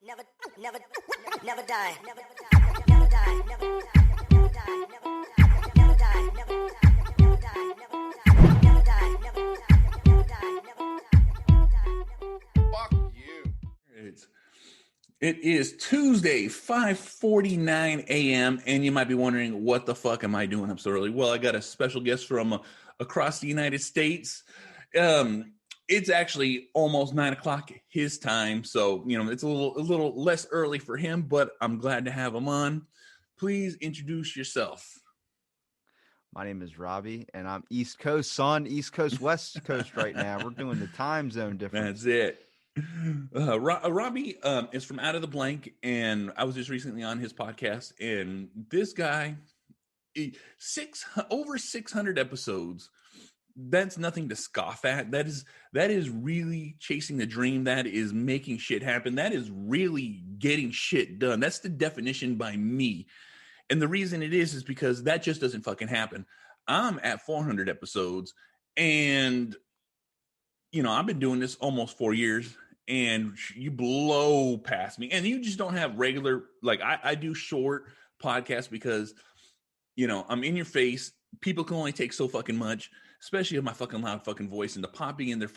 Never, never, never die. Never die. Never die. Never die. Never die. Never die. Never die. Never die. Never die. Never die. Fuck you. It is Tuesday, 5:49 a.m., and you might be wondering, what the fuck am I doing up so early? Well, I got a special guest from across the United States. It's actually almost 9 o'clock his time, so it's a little less early for him, but I'm glad to have him on. Please introduce yourself. My name is Robbie, and I'm East Coast, son. East Coast, West Coast right now. We're doing the time zone difference. That's it. Robbie is from Out of the Blank, and I was just recently on his podcast, and this guy, over 600 episodes. That's nothing to scoff at. That is really chasing the dream. That is making shit happen. That is really getting shit done. That's the definition by me. And the reason it is because that just doesn't fucking happen. I'm at 400 episodes, and I've been doing this almost 4 years, and you blow past me. And you just don't have regular, like I do short podcasts because I'm in your face. People can only take so fucking much, especially with my fucking loud fucking voice and the popping in their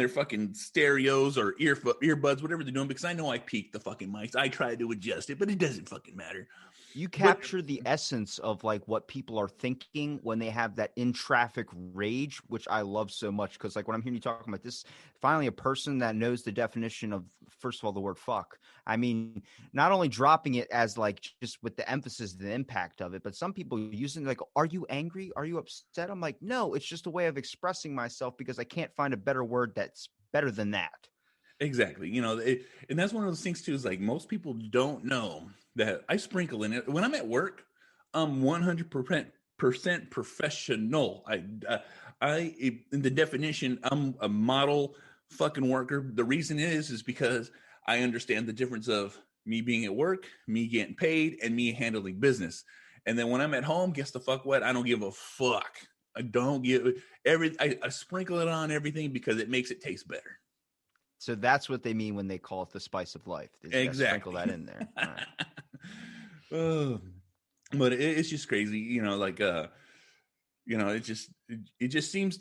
fucking stereos or earbuds, whatever they're doing, because I know I peaked the fucking mics. I try to adjust it, but it doesn't fucking matter. You capture the essence of like what people are thinking when they have that in traffic rage, which I love so much. Because like when I'm hearing you talking about this, finally a person that knows the definition of, first of all, the word fuck. I mean, not only dropping it as like just with the emphasis, the impact of it, but some people using like, are you angry? Are you upset? I'm like, no, it's just a way of expressing myself because I can't find a better word that's better than that. Exactly. And that's one of those things too, is like most people don't know that I sprinkle in it. When I'm at work, I'm 100% professional. I in the definition, I'm a model fucking worker. The reason is because I understand the difference of me being at work, me getting paid, and me handling business. And then when I'm at home, guess the fuck what? I don't give a fuck. I don't give I sprinkle it on everything because it makes it taste better. So that's what they mean when they call it the spice of life. They exactly. Sprinkle that in there. Right. But it's just crazy, it just seems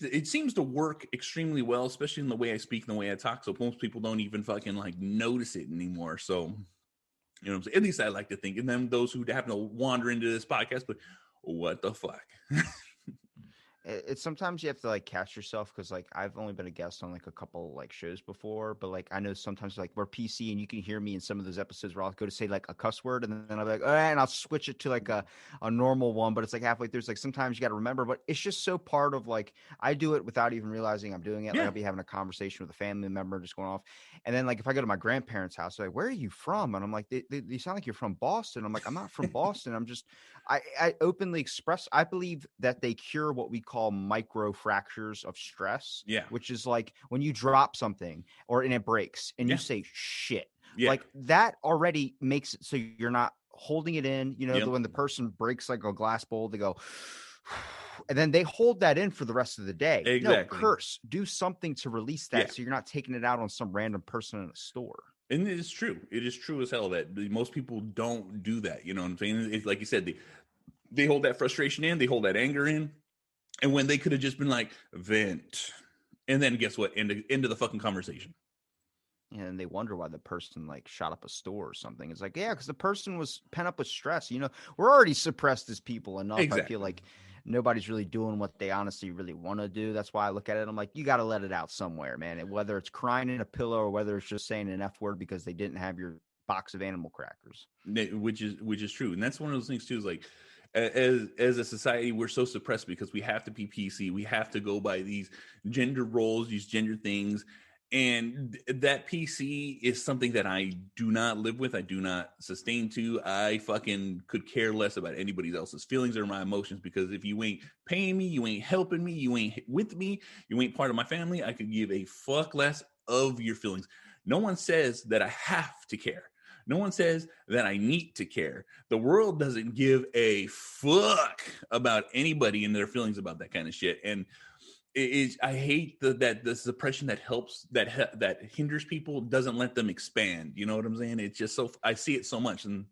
to work extremely well, especially in the way I speak and the way I talk. So most people don't even fucking like notice it anymore. So, what I'm saying? At least I like to think. And then those who happen to wander into this podcast, but what the fuck? It's sometimes you have to like catch yourself because like I've only been a guest on like a couple like shows before, but like I know sometimes like we're PC and you can hear me in some of those episodes where I'll go to say like a cuss word and then I'll be like, all right, and I'll switch it to like a normal one, but it's like halfway through. It's like sometimes you got to remember, but it's just so part of like I do it without even realizing I'm doing it. Yeah. Like I'll be having a conversation with a family member just going off, and then like if I go to my grandparents' house, they're like, where are you from? And I'm like, they sound like you're from Boston. I'm like, I'm not from Boston. I'm just I openly express. I believe that they cure what we call micro fractures of stress, which is like when you drop something and it breaks and you say shit, like that already makes it so you're not holding it in. When the person breaks like a glass bowl, they go and then they hold that in for the rest of the day. Exactly. No, curse, do something to release that so you're not taking it out on some random person in a store. And it is true. It is true as hell that most people don't do that. You know what I'm saying? It's like you said, they hold that frustration in, they hold that anger in. And when they could have just been like, vent. And then guess what? Into the fucking conversation. And they wonder why the person like shot up a store or something. It's like, yeah, because the person was pent up with stress. We're already suppressed as people enough. Exactly. I feel like nobody's really doing what they honestly really want to do. That's why I look at it. I'm like, you got to let it out somewhere, man. And whether it's crying in a pillow or whether it's just saying an F word because they didn't have your box of animal crackers. Which is true. And that's one of those things too, is like, as a society, we're so suppressed because we have to be PC. We have to go by these gender roles, these gender things. And that PC is something that I do not live with. I do not sustain to. I fucking could care less about anybody else's feelings or my emotions, because if you ain't paying me, you ain't helping me, you ain't with me, you ain't part of my family, I could give a fuck less of your feelings. No one says that I have to care. No one says that I need to care. The world doesn't give a fuck about anybody and their feelings about that kind of shit. And I hate that the suppression that helps that hinders people doesn't let them expand. You know what I'm saying? It's just so I see it so much, and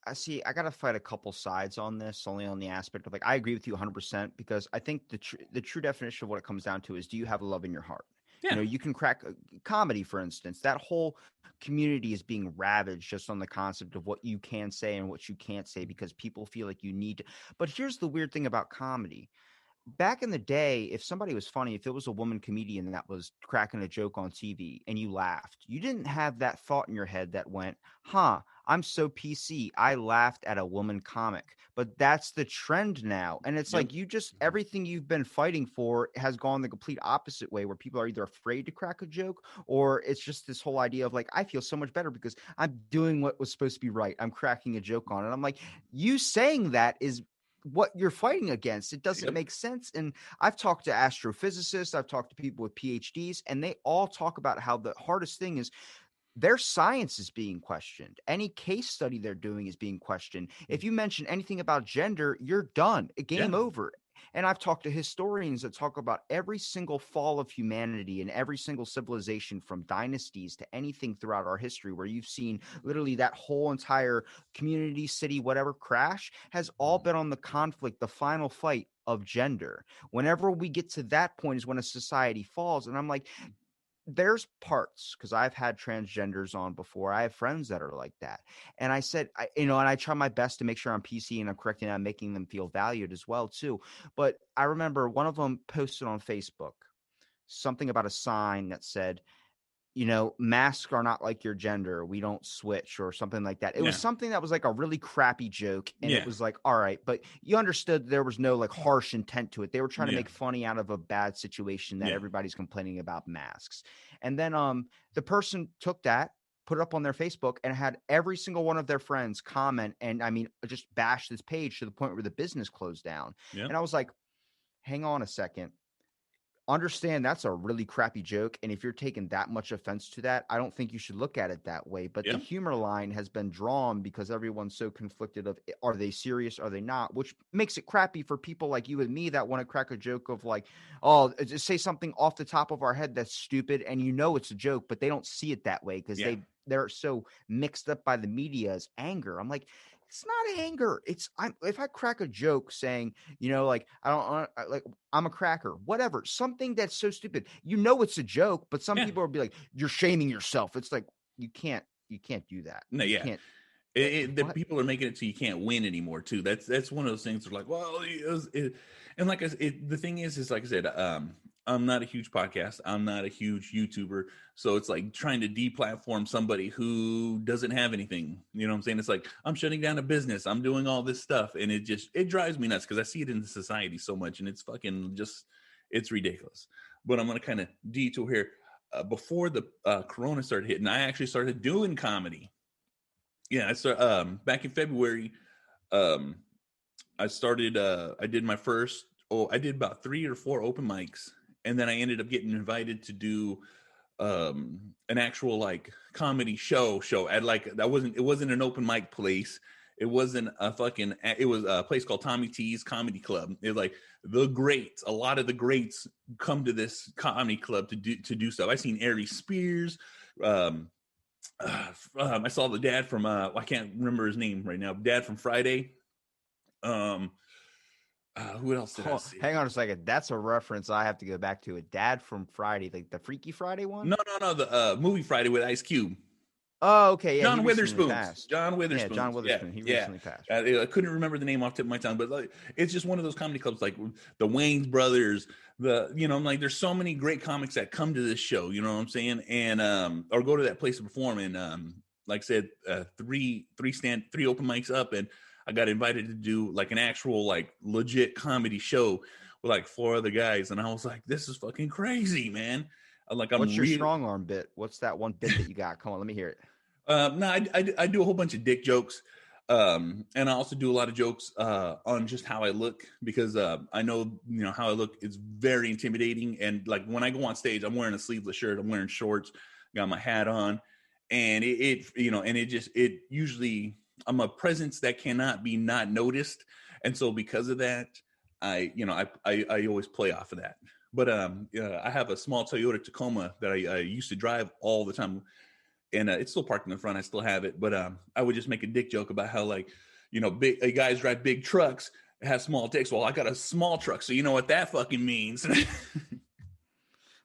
I got to fight a couple sides on this, only on the aspect of like, I agree with you 100% because I think the true definition of what it comes down to is, do you have love in your heart? yeah, You can crack comedy, for instance. That whole community is being ravaged just on the concept of what you can say and what you can't say because people feel like you need to. But here's the weird thing about comedy. Back in the day, if somebody was funny, if it was a woman comedian that was cracking a joke on TV and you laughed, you didn't have that thought in your head that went, I'm so PC. I laughed at a woman comic. But that's the trend now. And it's yep, like everything you've been fighting for has gone the complete opposite way, where people are either afraid to crack a joke, or it's just this whole idea of like, I feel so much better because I'm doing what was supposed to be right. I'm cracking a joke on it. I'm like, you saying that is what you're fighting against. It doesn't yep, make sense. And I've talked to astrophysicists, I've talked to people with PhDs, and they all talk about how the hardest thing is their science is being questioned. Any case study they're doing is being questioned. If you mention anything about gender, you're done. yeah, Game over. And I've talked to historians that talk about every single fall of humanity and every single civilization, from dynasties to anything throughout our history, where you've seen literally that whole entire community, city, whatever crash has all been on the conflict, the final fight of gender. Whenever we get to that point is when a society falls. And I'm like, there's parts, because I've had transgenders on before. I have friends that are like that. And I said, and I try my best to make sure I'm PC and I'm correcting and I'm making them feel valued as well, too. But I remember one of them posted on Facebook something about a sign that said, masks are not like your gender. We don't switch, or something like that. It was yeah, something that was like a really crappy joke. And it yeah, was like, all right, but you understood there was no like harsh intent to it. They were trying to yeah, make funny out of a bad situation that yeah, everybody's complaining about masks. And then the person took that, put it up on their Facebook, and had every single one of their friends comment, and I mean, just bash this page to the point where the business closed down. yeah, And I was like, hang on a second. Understand that's a really crappy joke, and if you're taking that much offense to that, I don't think you should look at it that way. But the yeah, humor line has been drawn because everyone's so conflicted of, are they serious, are they not, which makes it crappy for people like you and me that want to crack a joke of like, oh, just say something off the top of our head that's stupid, and it's a joke, but they don't see it that way because yeah, they're so mixed up by the media's anger. I'm like, it's not anger. If I crack a joke saying, like, I don't like, I'm a cracker, whatever, something that's so stupid, it's a joke, but some yeah. people will be like, you're shaming yourself. It's like, you can't do that. No, You yeah. can't. The What? people are making it so you can't win anymore too. That's one of those things. They're like, well, and like the thing is like I said, I'm not a huge podcast. I'm not a huge YouTuber, so it's like trying to deplatform somebody who doesn't have anything. You know what I'm saying? It's like I'm shutting down a business. I'm doing all this stuff, and it drives me nuts because I see it in society so much, and it's fucking just it's ridiculous. But I'm gonna kind of detour here. Before the Corona started hitting, I actually started doing comedy. Yeah, I started back in February. Um, I started. I did my first. Oh, I did about 3 or 4 open mics, and then I ended up getting invited to do an actual like comedy show at like that wasn't it wasn't an open mic place. It wasn't a fucking. It was a place called Tommy T's Comedy Club. It was like the greats. A lot of the greats come to this comedy club to do stuff. I seen Ari Spears. Um, I saw the dad from I can't remember his name right now. Dad from Friday. Um, who else did I see? Hang on a second. That's a reference I have to go back to. A Dad from Friday, like the Freaky Friday one. No, the movie Friday with Ice Cube. Oh, okay, yeah, he John recently Witherspoon's. passed. John Yeah, John Witherspoon's. Yeah, Witherspoon. He yeah. recently passed. I couldn't remember the name off the tip of my tongue, but like, it's just one of those comedy clubs, like the Wayans brothers. I'm like, there's so many great comics that come to this show. You know what I'm saying? And or go to that place to perform. And like I said, three open mics up, and I got invited to do like an actual like legit comedy show with like 4 other guys, and I was like, this is fucking crazy, man. What's your strong arm bit? What's that one bit that you got? Come on, let me hear it. No, I do a whole bunch of dick jokes, and I also do a lot of jokes on just how I look, because I know how I look is very intimidating, and like when I go on stage, I'm wearing a sleeveless shirt, I'm wearing shorts, got my hat on, and it usually I'm a presence that cannot be not noticed, and so because of that, I always play off of that. But I have a small Toyota Tacoma that I used to drive all the time, and it's still parked in the front. I still have it, but I would just make a dick joke about how, like, big guys drive big trucks, have small dicks. Well, I got a small truck, so you know what that fucking means.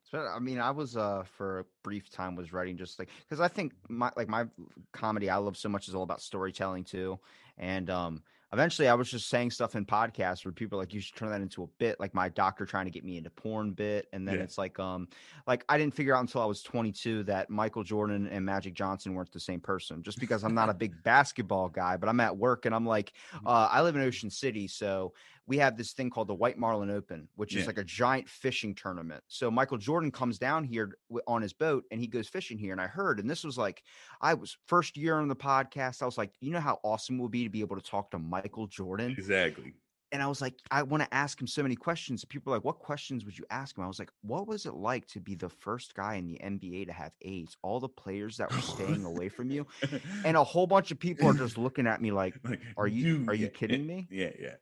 So, I mean, I was for a brief time was writing just like because I think my comedy I love so much is all about storytelling too, and eventually I was just saying stuff in podcasts where people are like you should turn that into a bit, like my doctor trying to get me into porn bit, and then Yeah. it's like I didn't figure out until I was 22 that Michael Jordan and Magic Johnson weren't the same person. Just because I'm not a big basketball guy, but I'm at work and I'm like I live in Ocean City, so we have this thing called the White Marlin Open, which is like a giant fishing tournament. So Michael Jordan comes down here on his boat and he goes fishing here. And I heard, and this was like, I was first year on the podcast. I was like, you know how awesome it would be to be able to talk to Michael Jordan? Exactly. And I was like, I want to ask him so many questions. People are like, what questions would you ask him? I was like, what was it like to be the first guy in the NBA to have AIDS? All the players that were staying away from you. And a whole bunch of people are just looking at me like, are you kidding me? Yeah.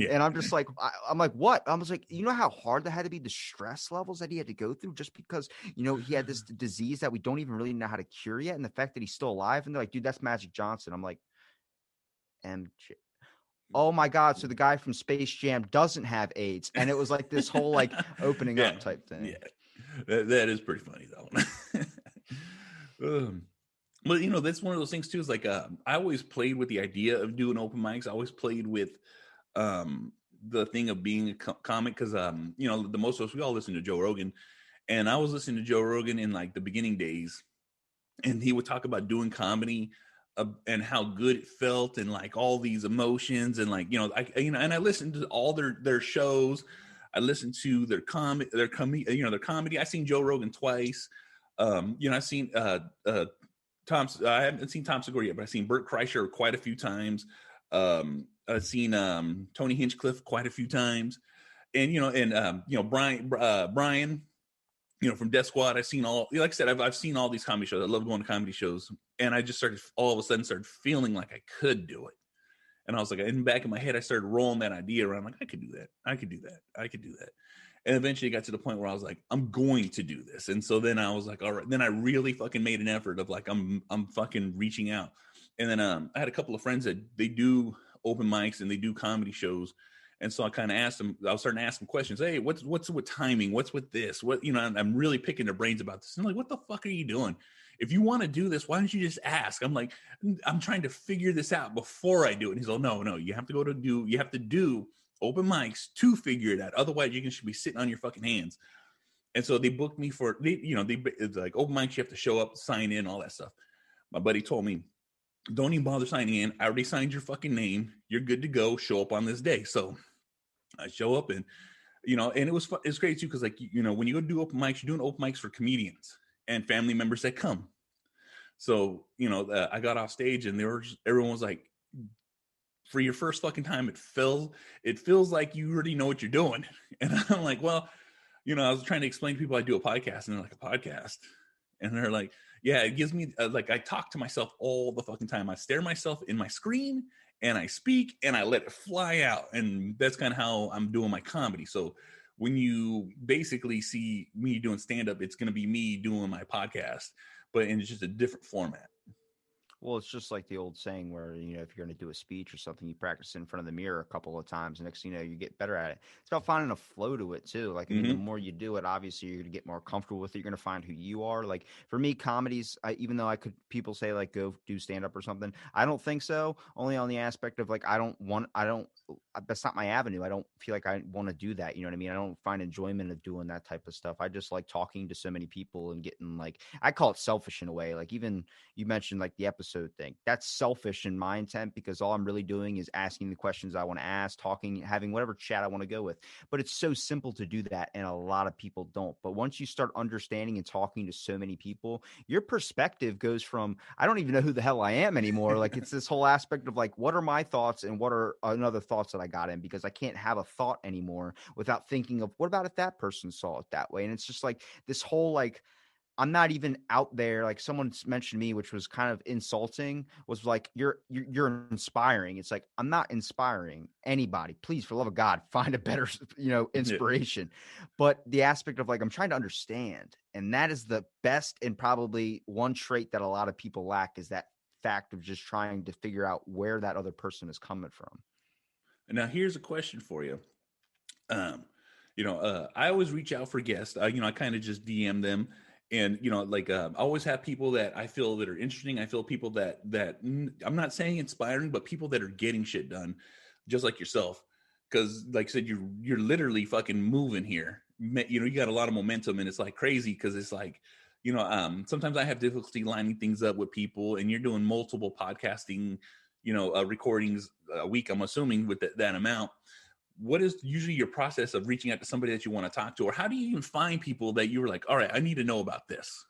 And I'm just like, I'm like, what? I was like, you know how hard that had to be, the stress levels that he had to go through just because, he had this disease that we don't even really know how to cure yet. And the fact that he's still alive. And they're like, dude, that's Magic Johnson. I'm like, MJ. Oh my God. So the guy from Space Jam doesn't have AIDS. And it was like this whole like opening up type thing. Yeah. That is pretty funny though. But that's one of those things too, is like, I always played with the idea of doing open mics. I always played with, the thing of being a comic. Cause, the most of us, we all listen to Joe Rogan, and I was listening to Joe Rogan in like the beginning days, and he would talk about doing comedy, and how good it felt, and like all these emotions, and like and I listened to all their shows. I listened to their comedy. I seen Joe Rogan twice. I've seen I haven't seen Tom Segura yet, but I've seen Bert Kreischer quite a few times. I've seen Tony Hinchcliffe quite a few times, and Brian, from Death Squad. I've seen all, like I said, I've seen all these comedy shows. I love going to comedy shows, and I just all of a sudden started feeling like I could do it. And I was like, in the back of my head, I started rolling that idea around, like, I could do that. I could do that. And eventually it got to the point where I was like, I'm going to do this. And so then I was like, all right, then I really fucking made an effort of like, I'm fucking reaching out. And then I had a couple of friends that they do open mics and they do comedy shows. And so I kind of asked them, I was starting to ask them questions. Hey, what's with timing? What's with this? I'm really picking their brains about this. And I'm like, what the fuck are you doing? If you want to do this, why don't you just ask? I'm like, I'm trying to figure this out before I do it. And he's like, no, you have to do open mics to figure it out. Otherwise, you should be sitting on your fucking hands. And so they booked me for, it's like open mics, you have to show up, sign in, all that stuff. My buddy told me, don't even bother signing in. I already signed your fucking name. You're good to go. Show up on this day. So I show up, and, and it's great too. Cause like, when you go do open mics, you're doing open mics for comedians and family members that come. So, I got off stage, and everyone was like, for your first fucking time, it feels like you already know what you're doing. And I'm like, well, I was trying to explain to people I do a podcast, and they're like, a podcast? And they're like, yeah, it gives me like, I talk to myself all the fucking time. I stare myself in my screen, and I speak, and I let it fly out. And that's kind of how I'm doing my comedy. So when you basically see me doing stand-up, it's going to be me doing my podcast, but in just a different format. Well, it's just like the old saying where, if you're going to do a speech or something, you practice in front of the mirror a couple of times. And next thing you know, you get better at it. It's about finding a flow to it, too. Like, I mean, the more you do it, obviously, you're going to get more comfortable with it. You're going to find who you are. Like, for me, comedies, even though people say, like, go do stand-up or something, I don't think so. Only on the aspect of, like, that's not my avenue. I don't feel like I want to do that. You know what I mean? I don't find enjoyment of doing that type of stuff. I just like talking to so many people and getting, like, I call it selfish in a way. Like, even you mentioned like the episode thing, that's selfish in my intent, because all I'm really doing is asking the questions I want to ask, talking, having whatever chat I want to go with. But it's so simple to do that, and a lot of people don't. But once you start understanding and talking to so many people, your perspective goes from, I don't even know who the hell I am anymore. Like, it's this whole aspect of like, what are my thoughts and what are another thoughts that I got in, because I can't have a thought anymore without thinking of, what about if that person saw it that way? And it's just like this whole like I'm not even out there. Like someone mentioned me, which was kind of insulting, was like, you're inspiring. It's like, I'm not inspiring anybody. Please, for the love of God, find a better, inspiration. But the aspect of like, I'm trying to understand. And that is the best and probably one trait that a lot of people lack, is that fact of just trying to figure out where that other person is coming from. Now, here's a question for you. I always reach out for guests. I kind of just DM them, and I always have people that I feel that are interesting. I feel people that I'm not saying inspiring, but people that are getting shit done, just like yourself. Because, like I said, you're literally fucking moving here. You got a lot of momentum, and it's like crazy because it's like, sometimes I have difficulty lining things up with people, and you're doing multiple podcasting, recordings a week. I'm assuming with that amount. What is usually your process of reaching out to somebody that you want to talk to, or how do you even find people that you were like, all right, I need to know about this?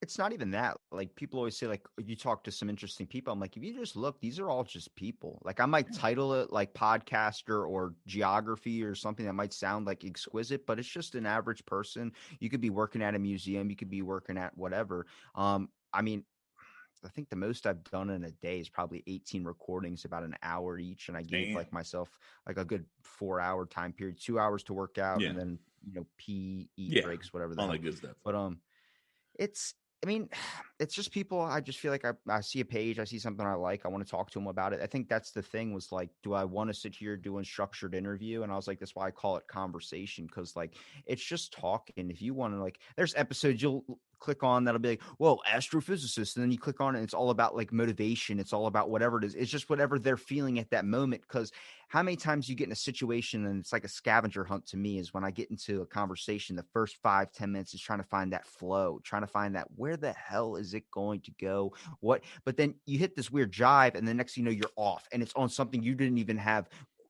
It's not even that. Like people always say, like, you talk to some interesting people. I'm like, if you just look, these are all just people. Like I might title it like podcaster or geography or something that might sound like exquisite, but it's just an average person. You could be working at a museum. You could be working at whatever. I mean, I think the most I've done in a day is probably 18 recordings, about an hour each. And I gave like myself like a good 4-hour time period, 2 hours to work out, and then, pee, eat breaks, whatever all that good stuff. But, it's, I mean, it's just people. I just feel like I see a page, I see something I like, I want to talk to them about it. I think that's the thing, was like, do I want to sit here doing structured interview? And I was like, that's why I call it conversation, because like it's just talking. If you want to, like, there's episodes you'll click on that'll be like, whoa, astrophysicist, and then you click on it and it's all about like motivation, it's all about whatever it is, it's just whatever they're feeling at that moment. Because how many times you get in a situation and it's like a scavenger hunt to me, is when I get into a conversation, the first 5-10 minutes is trying to find that flow, trying to find that, where the hell is it going to go, but then you hit this weird jive, and the next thing you know, you're off, and it's on something you didn't even have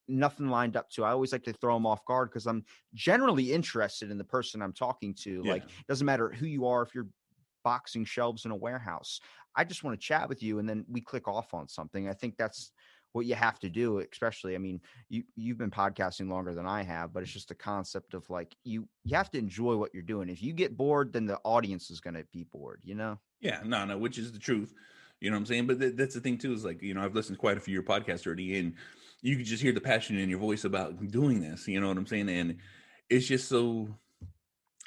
nothing lined up to. I always like to throw them off guard, because I'm generally interested in the person I'm talking to. Like, it doesn't matter who you are, if you're boxing shelves in a warehouse, I just want to chat with you, and then we click off on something. I think that's what you have to do, especially, I mean, you've been podcasting longer than I have, but it's just the concept of like, you have to enjoy what you're doing. If you get bored, then the audience is going to be bored, Yeah, no, which is the truth. You know what I'm saying? But that's the thing too, is like, I've listened to quite a few of your podcasts already, and you can just hear the passion in your voice about doing this. You know what I'm saying? And it's just so,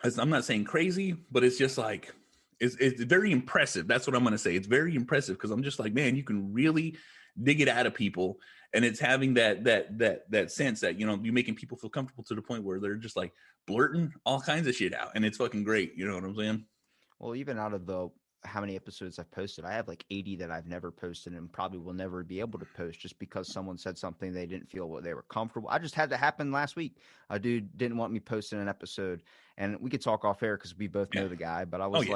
I'm not saying crazy, but it's just like, it's very impressive. That's what I'm going to say. It's very impressive, because I'm just like, man, you can really dig it out of people. And it's having that sense that, you're making people feel comfortable to the point where they're just like blurting all kinds of shit out. And it's fucking great. You know what I'm saying? Well, even out of the how many episodes I've posted, I have like 80 that I've never posted and probably will never be able to post, just because someone said something they didn't feel what they were comfortable. I just had that happen last week. A dude didn't want me posting an episode, and we could talk off air because we both know the guy, but I was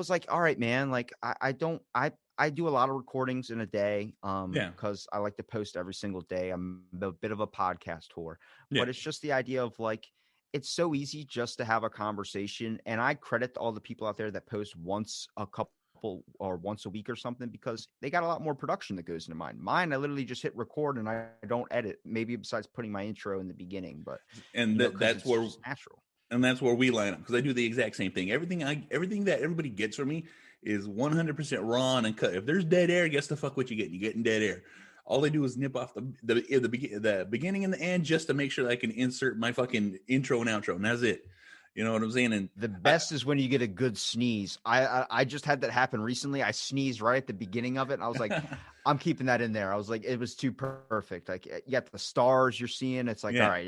like, all right, man, like I do a lot of recordings in a day, because I like to post every single day. I'm a bit of a podcast whore, but it's just the idea of like, it's so easy just to have a conversation. And I credit all the people out there that post once a couple or once a week or something, because they got a lot more production that goes into mine. I literally just hit record and I don't edit, maybe besides putting my intro in the beginning, but that's where natural. And that's where we line up, because I do the exact same thing. Everything that everybody gets from me is 100% raw and cut. If there's dead air, guess the fuck what you get? You're getting dead air. All I do is nip off the beginning and the end, just to make sure that I can insert my fucking intro and outro, and that's it. You know what I'm saying? And the best is when you get a good sneeze. I just had that happen recently. I sneezed right at the beginning of it, and I was like, I'm keeping that in there. I was like, it was too perfect. Like, you got the stars you're seeing. It's like, all right,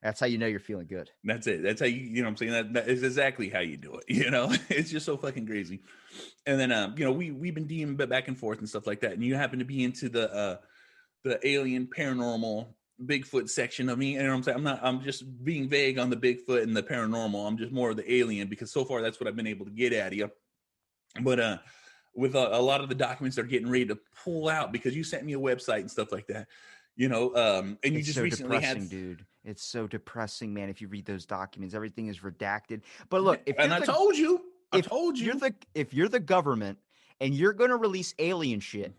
that's how you know you're feeling good. That's it. That's how you know what I'm saying? That is exactly how you do it. It's just so fucking crazy. And then, we've been DMing back and forth and stuff like that. And you happen to be into the alien, paranormal, Bigfoot section of me. And I'm saying, I'm just being vague on the Bigfoot and the paranormal. I'm just more of the alien, because so far that's what I've been able to get at you. But with a lot of the documents they're getting ready to pull out, because you sent me a website and stuff like that, and you it's just so recently depressing, dude. It's so depressing, man. If you read those documents, everything is redacted. But look, if you're the government and you're going to release alien shit,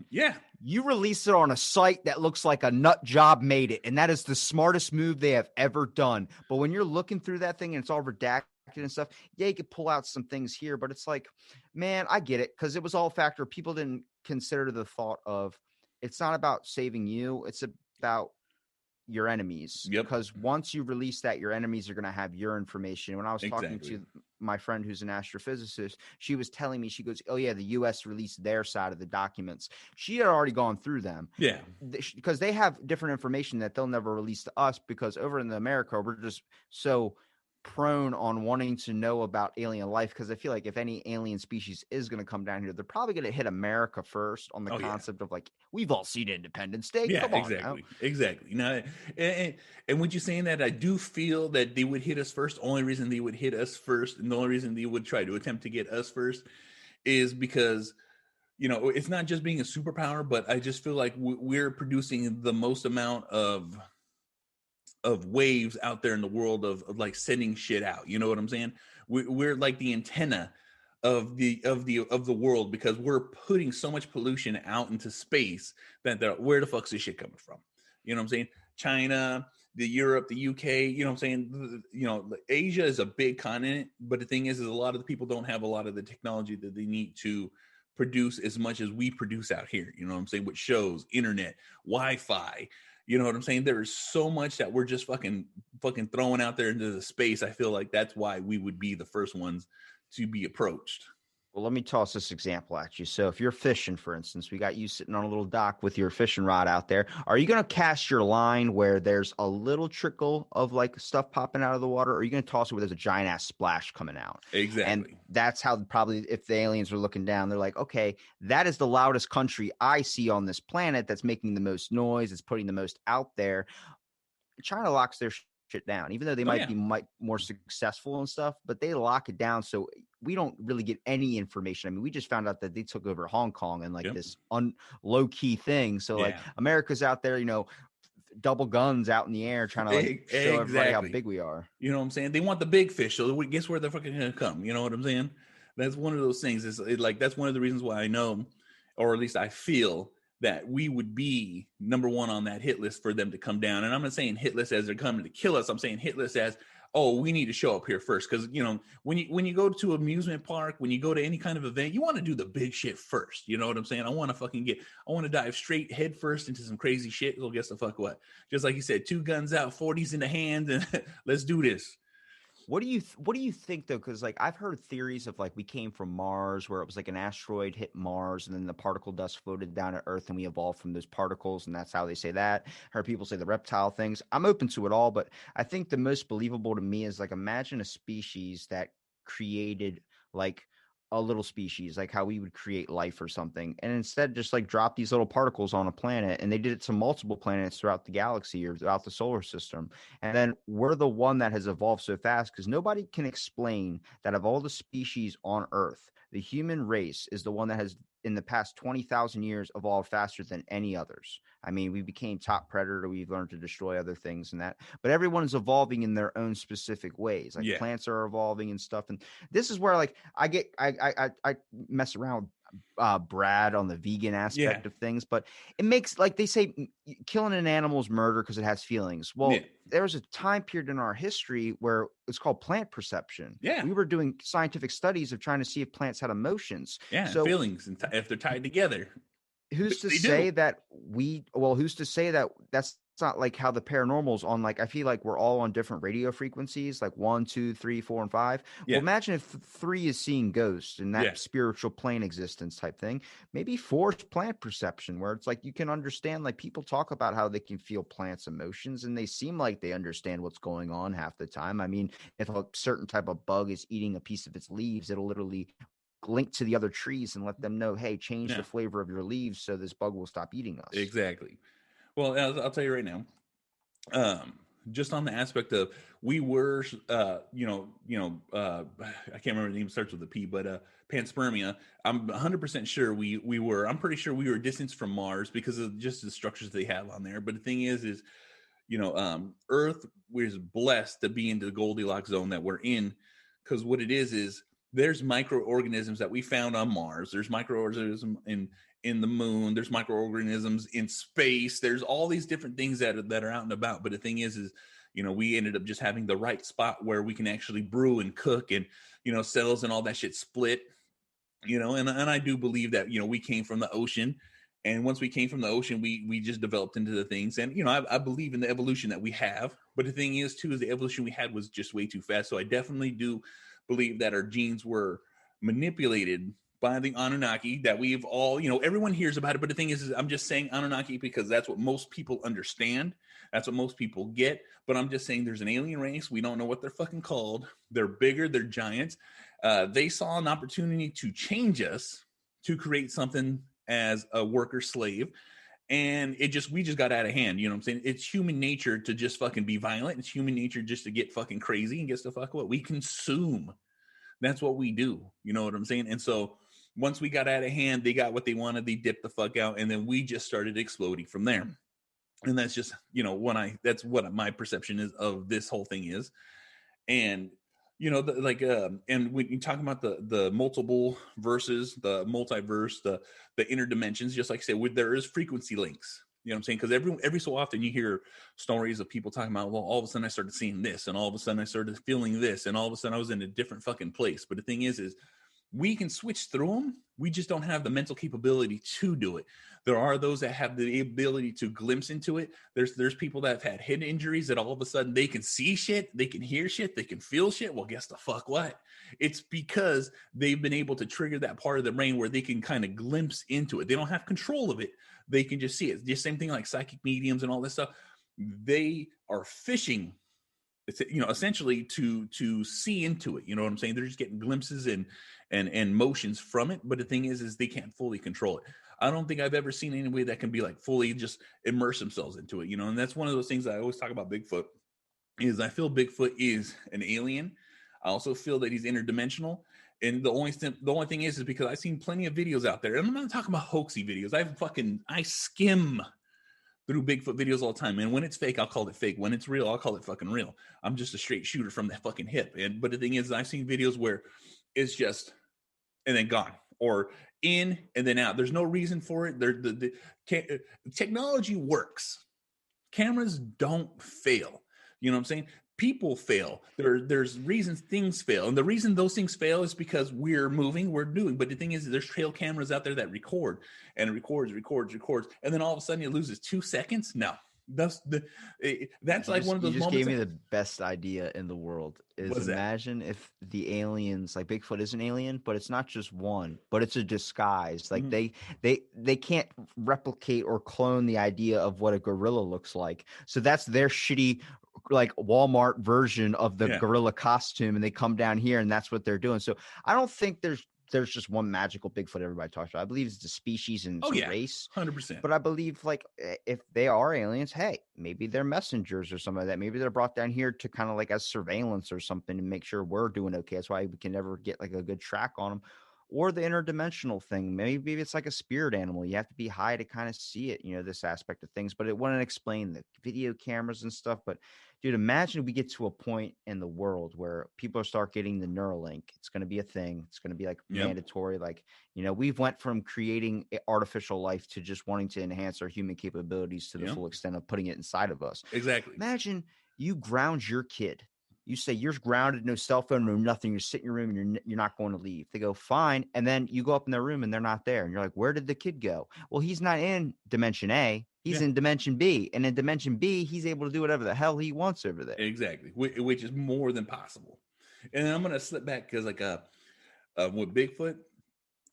you release it on a site that looks like a nut job made it. And that is the smartest move they have ever done. But when you're looking through that thing and it's all redacted, and stuff. Yeah, you could pull out some things here, but it's like, man, I get it, because it was all a factor. People didn't consider the thought of, it's not about saving you, it's about your enemies, Yep. because once you release that, your enemies are going to have your information. When I was talking Exactly. to my friend who's an astrophysicist, she was telling me, she goes, oh yeah, the US released their side of the documents. She had already gone through them, Yeah. because they have different information that they'll never release to us, because over in America, we're just so prone on wanting to know about alien life, because I feel like if any alien species is going to come down here, they're probably going to hit America first, on the Oh, yeah. concept of like, we've all seen Independence Day. Yeah, Come on now. exactly. Now, and with you saying that, I do feel that they would hit us first. Only reason they would hit us first, and the only reason they would try to attempt to get us first, is because, you know, it's not just being a superpower, but I just feel like we're producing the most amount of waves out there in the world of like sending shit out. You know what I'm saying? We're like the antenna of the world, because we're putting so much pollution out into space that where the fuck's this shit coming from? You know what I'm saying? China, the Europe, the UK, you know what I'm saying? You know, Asia is a big continent, but the thing is a lot of the people don't have a lot of the technology that they need to produce as much as we produce out here. You know what I'm saying? With shows, internet, Wi-Fi. You know what I'm saying? There is so much that we're just fucking throwing out there into the space. I feel like that's why we would be the first ones to be approached. Well, let me toss this example at you. So if you're fishing, for instance, we got you sitting on a little dock with your fishing rod out there. Are you going to cast your line where there's a little trickle of like stuff popping out of the water? Or are you going to toss it where there's a giant ass splash coming out? Exactly. And that's how probably, if the aliens were looking down, they're like, okay, that is the loudest country I see on this planet that's making the most noise. It's putting the most out there. China locks their shit down, even though they might be more successful and stuff, but they lock it down. So we don't really get any information. I mean, we just found out that they took over Hong Kong and like this low key thing. So like America's out there, you know, double guns out in the air trying to like show everybody how big we are. You know what I'm saying? They want the big fish. So guess where they're fucking going to come? You know what I'm saying? That's one of those things. That's one of the reasons why I know, or at least I feel, that we would be number one on that hit list for them to come down. And I'm not saying hit list as they're coming to kill us. I'm saying hit list as, oh, we need to show up here first. Because, you know, when you go to amusement park, when you go to any kind of event, you want to do the big shit first. You know what I'm saying? I want to dive straight head first into some crazy shit. Well, guess the fuck what? Just like you said, 2 guns out, 40s in the hand, and let's do this. What do you think though? Because like I've heard theories of like we came from Mars, where it was like an asteroid hit Mars, and then the particle dust floated down to Earth, and we evolved from those particles, and that's how they say that. I heard people say the reptile things. I'm open to it all, but I think the most believable to me is like, imagine a species that created like a little species, like how we would create life or something, and instead just like drop these little particles on a planet, and they did it to multiple planets throughout the galaxy or throughout the solar system. And then we're the one that has evolved so fast, because nobody can explain that of all the species on Earth, the human race is the one that has in the past 20,000 years evolved faster than any others. I mean, we became top predator. We've learned to destroy other things and that, but everyone is evolving in their own specific ways. Like plants are evolving and stuff. And this is where like I mess around with Brad on the vegan aspect of things, but it makes, like they say, killing an animal is murder because it has feelings. Well, there was a time period in our history where it's called plant perception. We were doing scientific studies of trying to see if plants had emotions. So feelings, and if they're tied together. Who's to say that who's to say that that's not like how the paranormal's on? Like, I feel like we're all on different radio frequencies, like 1, 2, 3, 4, and 5. Well, imagine if 3 is seeing ghosts and that spiritual plane existence type thing. Maybe 4 is plant perception, where it's like you can understand, like people talk about how they can feel plants' emotions, and they seem like they understand what's going on half the time. I mean, if a certain type of bug is eating a piece of its leaves, it'll literally link to the other trees and let them know, hey, change the flavor of your leaves so this bug will stop eating us. Exactly. Well, I'll tell you right now, just on the aspect of we were, I can't remember the name, starts with a P, but panspermia. I'm 100% sure we were. I'm pretty sure we were distanced from Mars because of just the structures they have on there. But the thing is, Earth was blessed to be in the Goldilocks zone that we're in, because what it is there's microorganisms that we found on Mars. There's microorganisms in the moon. There's microorganisms in space. There's all these different things that are out and about. But the thing is we ended up just having the right spot where we can actually brew and cook, and cells and all that shit split. And I do believe that we came from the ocean, and once we came from the ocean, we just developed into the things. And I believe in the evolution that we have, but the thing is too is the evolution we had was just way too fast. So I definitely do believe that our genes were manipulated by the Anunnaki, that we've all, everyone hears about it, but the thing is I'm just saying Anunnaki because that's what most people understand, that's what most people get. But I'm just saying there's an alien race, we don't know what they're fucking called, they're bigger, they're giants. They saw an opportunity to change us, to create something as a worker slave, and we just got out of hand. You know what I'm saying? It's human nature to just fucking be violent. It's human nature just to get fucking crazy and guess the fuck what? We consume. That's what we do. You know what I'm saying? And so once we got out of hand, they got what they wanted, they dipped the fuck out, and then we just started exploding from there. And that's just, that's what my perception is of this whole thing is. And and when you talk about the multiple verses, the multiverse, the interdimensions, just like I said, there is frequency links. You know what I'm saying? Because every so often you hear stories of people talking about, well, all of a sudden I started seeing this, and all of a sudden I started feeling this, and all of a sudden I was in a different fucking place. But the thing is we can switch through them. We just don't have the mental capability to do it. There are those that have the ability to glimpse into it. There's people that have had head injuries that all of a sudden they can see shit, they can hear shit, they can feel shit. Well, guess the fuck what? It's because they've been able to trigger that part of the brain where they can kind of glimpse into it. They don't have control of it. They can just see it. The same thing like psychic mediums and all this stuff. They are fishing, essentially to see into it. You know what I'm saying? They're just getting glimpses and motions from it. But the thing is they can't fully control it. I don't think I've ever seen anybody that can be like fully just immerse themselves into it, and that's one of those things I always talk about Bigfoot is I feel Bigfoot is an alien. I also feel that he's interdimensional. And the only thing is because I've seen plenty of videos out there, and I'm not talking about hoaxy videos. I skim through Bigfoot videos all the time. And when it's fake, I'll call it fake. When it's real, I'll call it fucking real. I'm just a straight shooter from the fucking hip. But the thing is, I've seen videos where it's just, and then gone, or in and then out. There's no reason for it. The technology works. Cameras don't fail. You know what I'm saying? People fail. There's reasons things fail. And the reason those things fail is because we're moving, we're doing. But the thing is, there's trail cameras out there that record, and it records. And then all of a sudden it loses 2 seconds. No, that's like one of those moments. You just gave me the best idea in the world. Is imagine if the aliens, like Bigfoot is an alien, but it's not just one, but it's a disguise. Like they can't replicate or clone the idea of what a gorilla looks like. So that's their shitty like Walmart version of the gorilla costume, and they come down here and that's what they're doing. So I don't think there's just one magical Bigfoot everybody talks about. I believe it's a species and it's a race. 100%. But I believe like if they are aliens, hey, maybe they're messengers or something like that. Maybe they're brought down here to kind of like as surveillance or something to make sure we're doing okay. That's why we can never get like a good track on them. Or the interdimensional thing. Maybe it's like a spirit animal. You have to be high to kind of see it, this aspect of things. But it wouldn't explain the video cameras and stuff. But dude, imagine we get to a point in the world where people start getting the Neuralink. It's going to be a thing. It's going to be like mandatory. Like, we've went from creating artificial life to just wanting to enhance our human capabilities to the full extent of putting it inside of us. Exactly. Imagine you ground your kid. You say you're grounded, no cell phone, no nothing. You sit in your room and you're not going to leave. They go, fine. And then you go up in their room and they're not there. And you're like, where did the kid go? Well, he's not in dimension A. He's in dimension B. And in dimension B, he's able to do whatever the hell he wants over there. Exactly. Which is more than possible. And I'm going to slip back because with Bigfoot,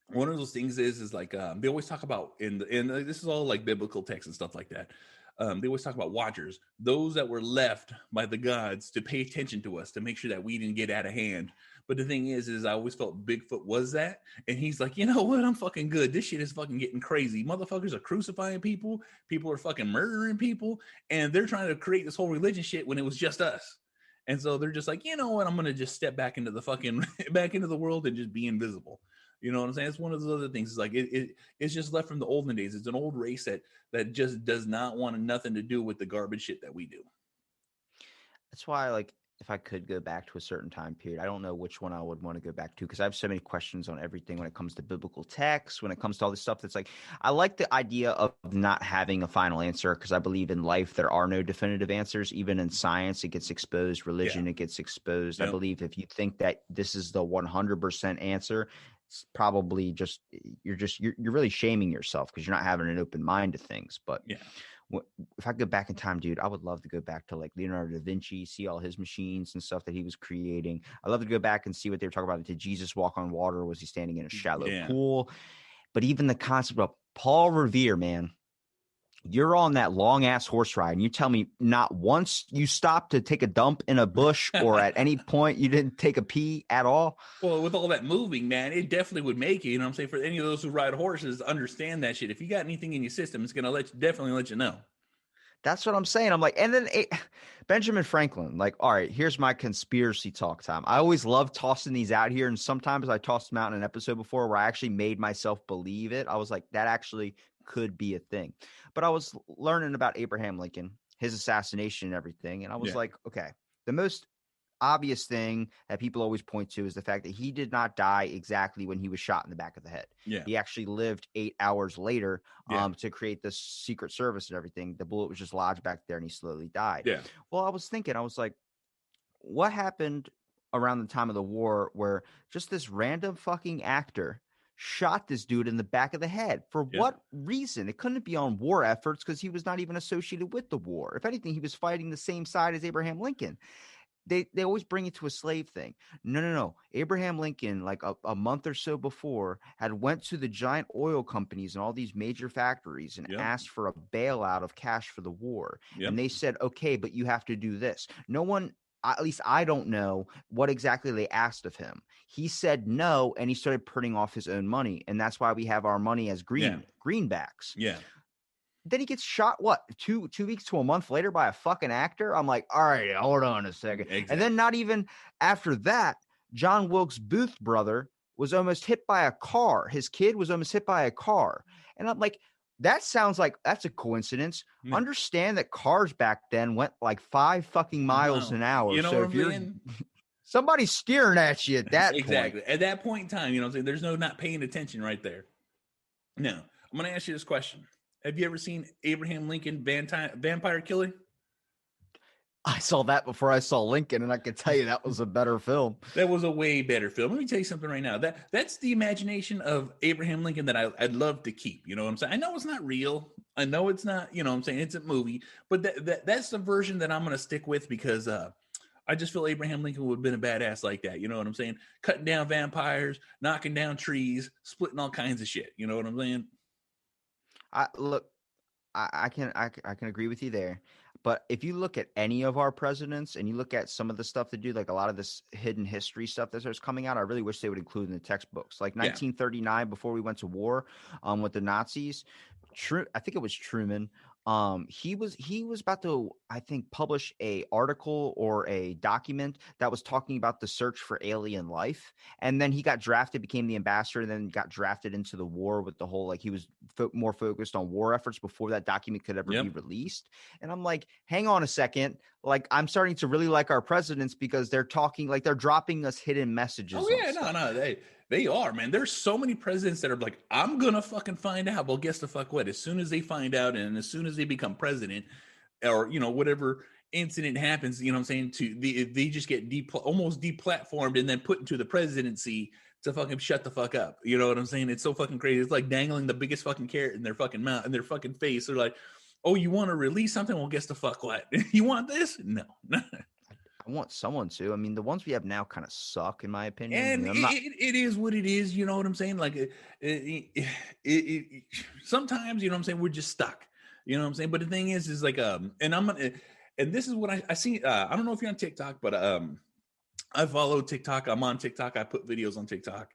one of those things is like they always talk about and this is all like biblical text and stuff like that. They always talk about watchers, those that were left by the gods to pay attention to us, to make sure that we didn't get out of hand. But the thing is I always felt Bigfoot was that. And he's like, you know what? I'm fucking good. This shit is fucking getting crazy. Motherfuckers are crucifying people. People are fucking murdering people. And they're trying to create this whole religion shit when it was just us. And so they're just like, you know what? I'm going to just step back into the fucking, back into the world and just be invisible. You know what I'm saying? It's one of those other things. It's like it's just left from the olden days. It's an old race that just does not want nothing to do with the garbage shit that we do. That's why, like, if I could go back to a certain time period, I don't know which one I would want to go back to because I have so many questions on everything when it comes to biblical texts, when it comes to all this stuff. That's like, I like the idea of not having a final answer because I believe in life there are no definitive answers. Even in science, it gets exposed. Religion, Yeah. it gets exposed. I Yep. believe if you think that this is the 100% answer, it's probably you're really shaming yourself because you're not having an open mind to things. But Yeah. if I go back in time, dude, I would love to go back to like Leonardo da Vinci, see all his machines and stuff that he was creating. I love to go back and see what they were talking about. Did Jesus walk on water? Was he standing in a shallow Yeah. pool? But even the concept of Paul Revere, man, you're on that long ass horse ride and you tell me not once you stopped to take a dump in a bush or at any point you didn't take a pee at all. Well, with all that moving, man, it definitely would make you, you know what I'm saying? For any of those who ride horses, understand that shit. If you got anything in your system, it's going to definitely let you know. That's what I'm saying. I'm like, and then Benjamin Franklin, like, all right, here's my conspiracy talk time. I always love tossing these out here. And sometimes I tossed them out in an episode before where I actually made myself believe it. I was like, that actually could be a thing. But I was learning about Abraham Lincoln, his assassination and everything. And I was like, okay, the most obvious thing that people always point to is the fact that he did not die exactly when he was shot in the back of the head. Yeah. He actually lived 8 hours later Yeah. to create the Secret Service and everything. The bullet was just lodged back there and he slowly died. Yeah. Well, I was thinking, I was like, what happened around the time of the war where just this random fucking actor shot this dude in the back of the head? For what reason? It couldn't be on war efforts because he was not even associated with the war. If anything, he was fighting the same side as Abraham Lincoln. They always bring it to a slave thing. No. Abraham Lincoln, like a month or so before, had went to the giant oil companies and all these major factories and asked for a bailout of cash for the war. And they said, okay, but you have to do this. No one, at least I don't know what exactly they asked of him. He said no, and he started printing off his own money. And that's why we have our money as greenbacks. Yeah. Then he gets shot, what, two weeks to a month later by a fucking actor? I'm like, all right, hold on a second. Exactly. And then not even after that, John Wilkes Booth's brother was almost hit by a car. His kid was almost hit by a car. And I'm like, that sounds like that's a coincidence. Yeah. Understand that cars back then went like 5 fucking miles an hour. You know so what if you're somebody's steering at you at that exactly. point. At that point in time, you know what I'm saying? There's no not paying attention right there. Now, I'm going to ask you this question. Have you ever seen Abraham Lincoln Vampire Killer? I saw that before I saw Lincoln, and I can tell you that was a better film. That was a way better film. Let me tell you something right now. That's the imagination of Abraham Lincoln that I'd love to keep. You know what I'm saying? I know it's not real. I know it's not, you know what I'm saying? It's a movie. But that's the version that I'm going to stick with because I just feel Abraham Lincoln would have been a badass like that. You know what I'm saying? Cutting down vampires, knocking down trees, splitting all kinds of shit. You know what I'm saying? I can agree with you there. But if you look at any of our presidents and you look at some of the stuff they do, like a lot of this hidden history stuff that starts coming out, I really wish they would include in the textbooks. Like 1939, before we went to war with the Nazis, I think it was Truman. He was about to, I think, publish a article or a document that was talking about the search for alien life. And then he got drafted, became the ambassador, and then got drafted into the war with the whole, like he was more focused on war efforts before that document could ever be released. And I'm like, hang on a second. Like, I'm starting to really like our presidents because they're talking, like they're dropping us hidden messages. Oh yeah, no. They are, man. There's so many presidents that are like, I'm going to fucking find out. Well, guess the fuck what? As soon as they find out and as soon as they become president or, you know, whatever incident happens, you know what I'm saying, they just get almost deplatformed and then put into the presidency to fucking shut the fuck up. You know what I'm saying? It's so fucking crazy. It's like dangling the biggest fucking carrot in their fucking mouth, in their fucking face. They're like, oh, you want to release something? Well, guess the fuck what? You want this? No. I want someone to. I mean, the ones we have now kind of suck, in my opinion. And I mean, it is what it is. You know what I'm saying? Like, sometimes, you know what I'm saying, we're just stuck. You know what I'm saying? But the thing is like, and this is what I see. I don't know if you're on TikTok, but I follow TikTok. I'm on TikTok. I put videos on TikTok.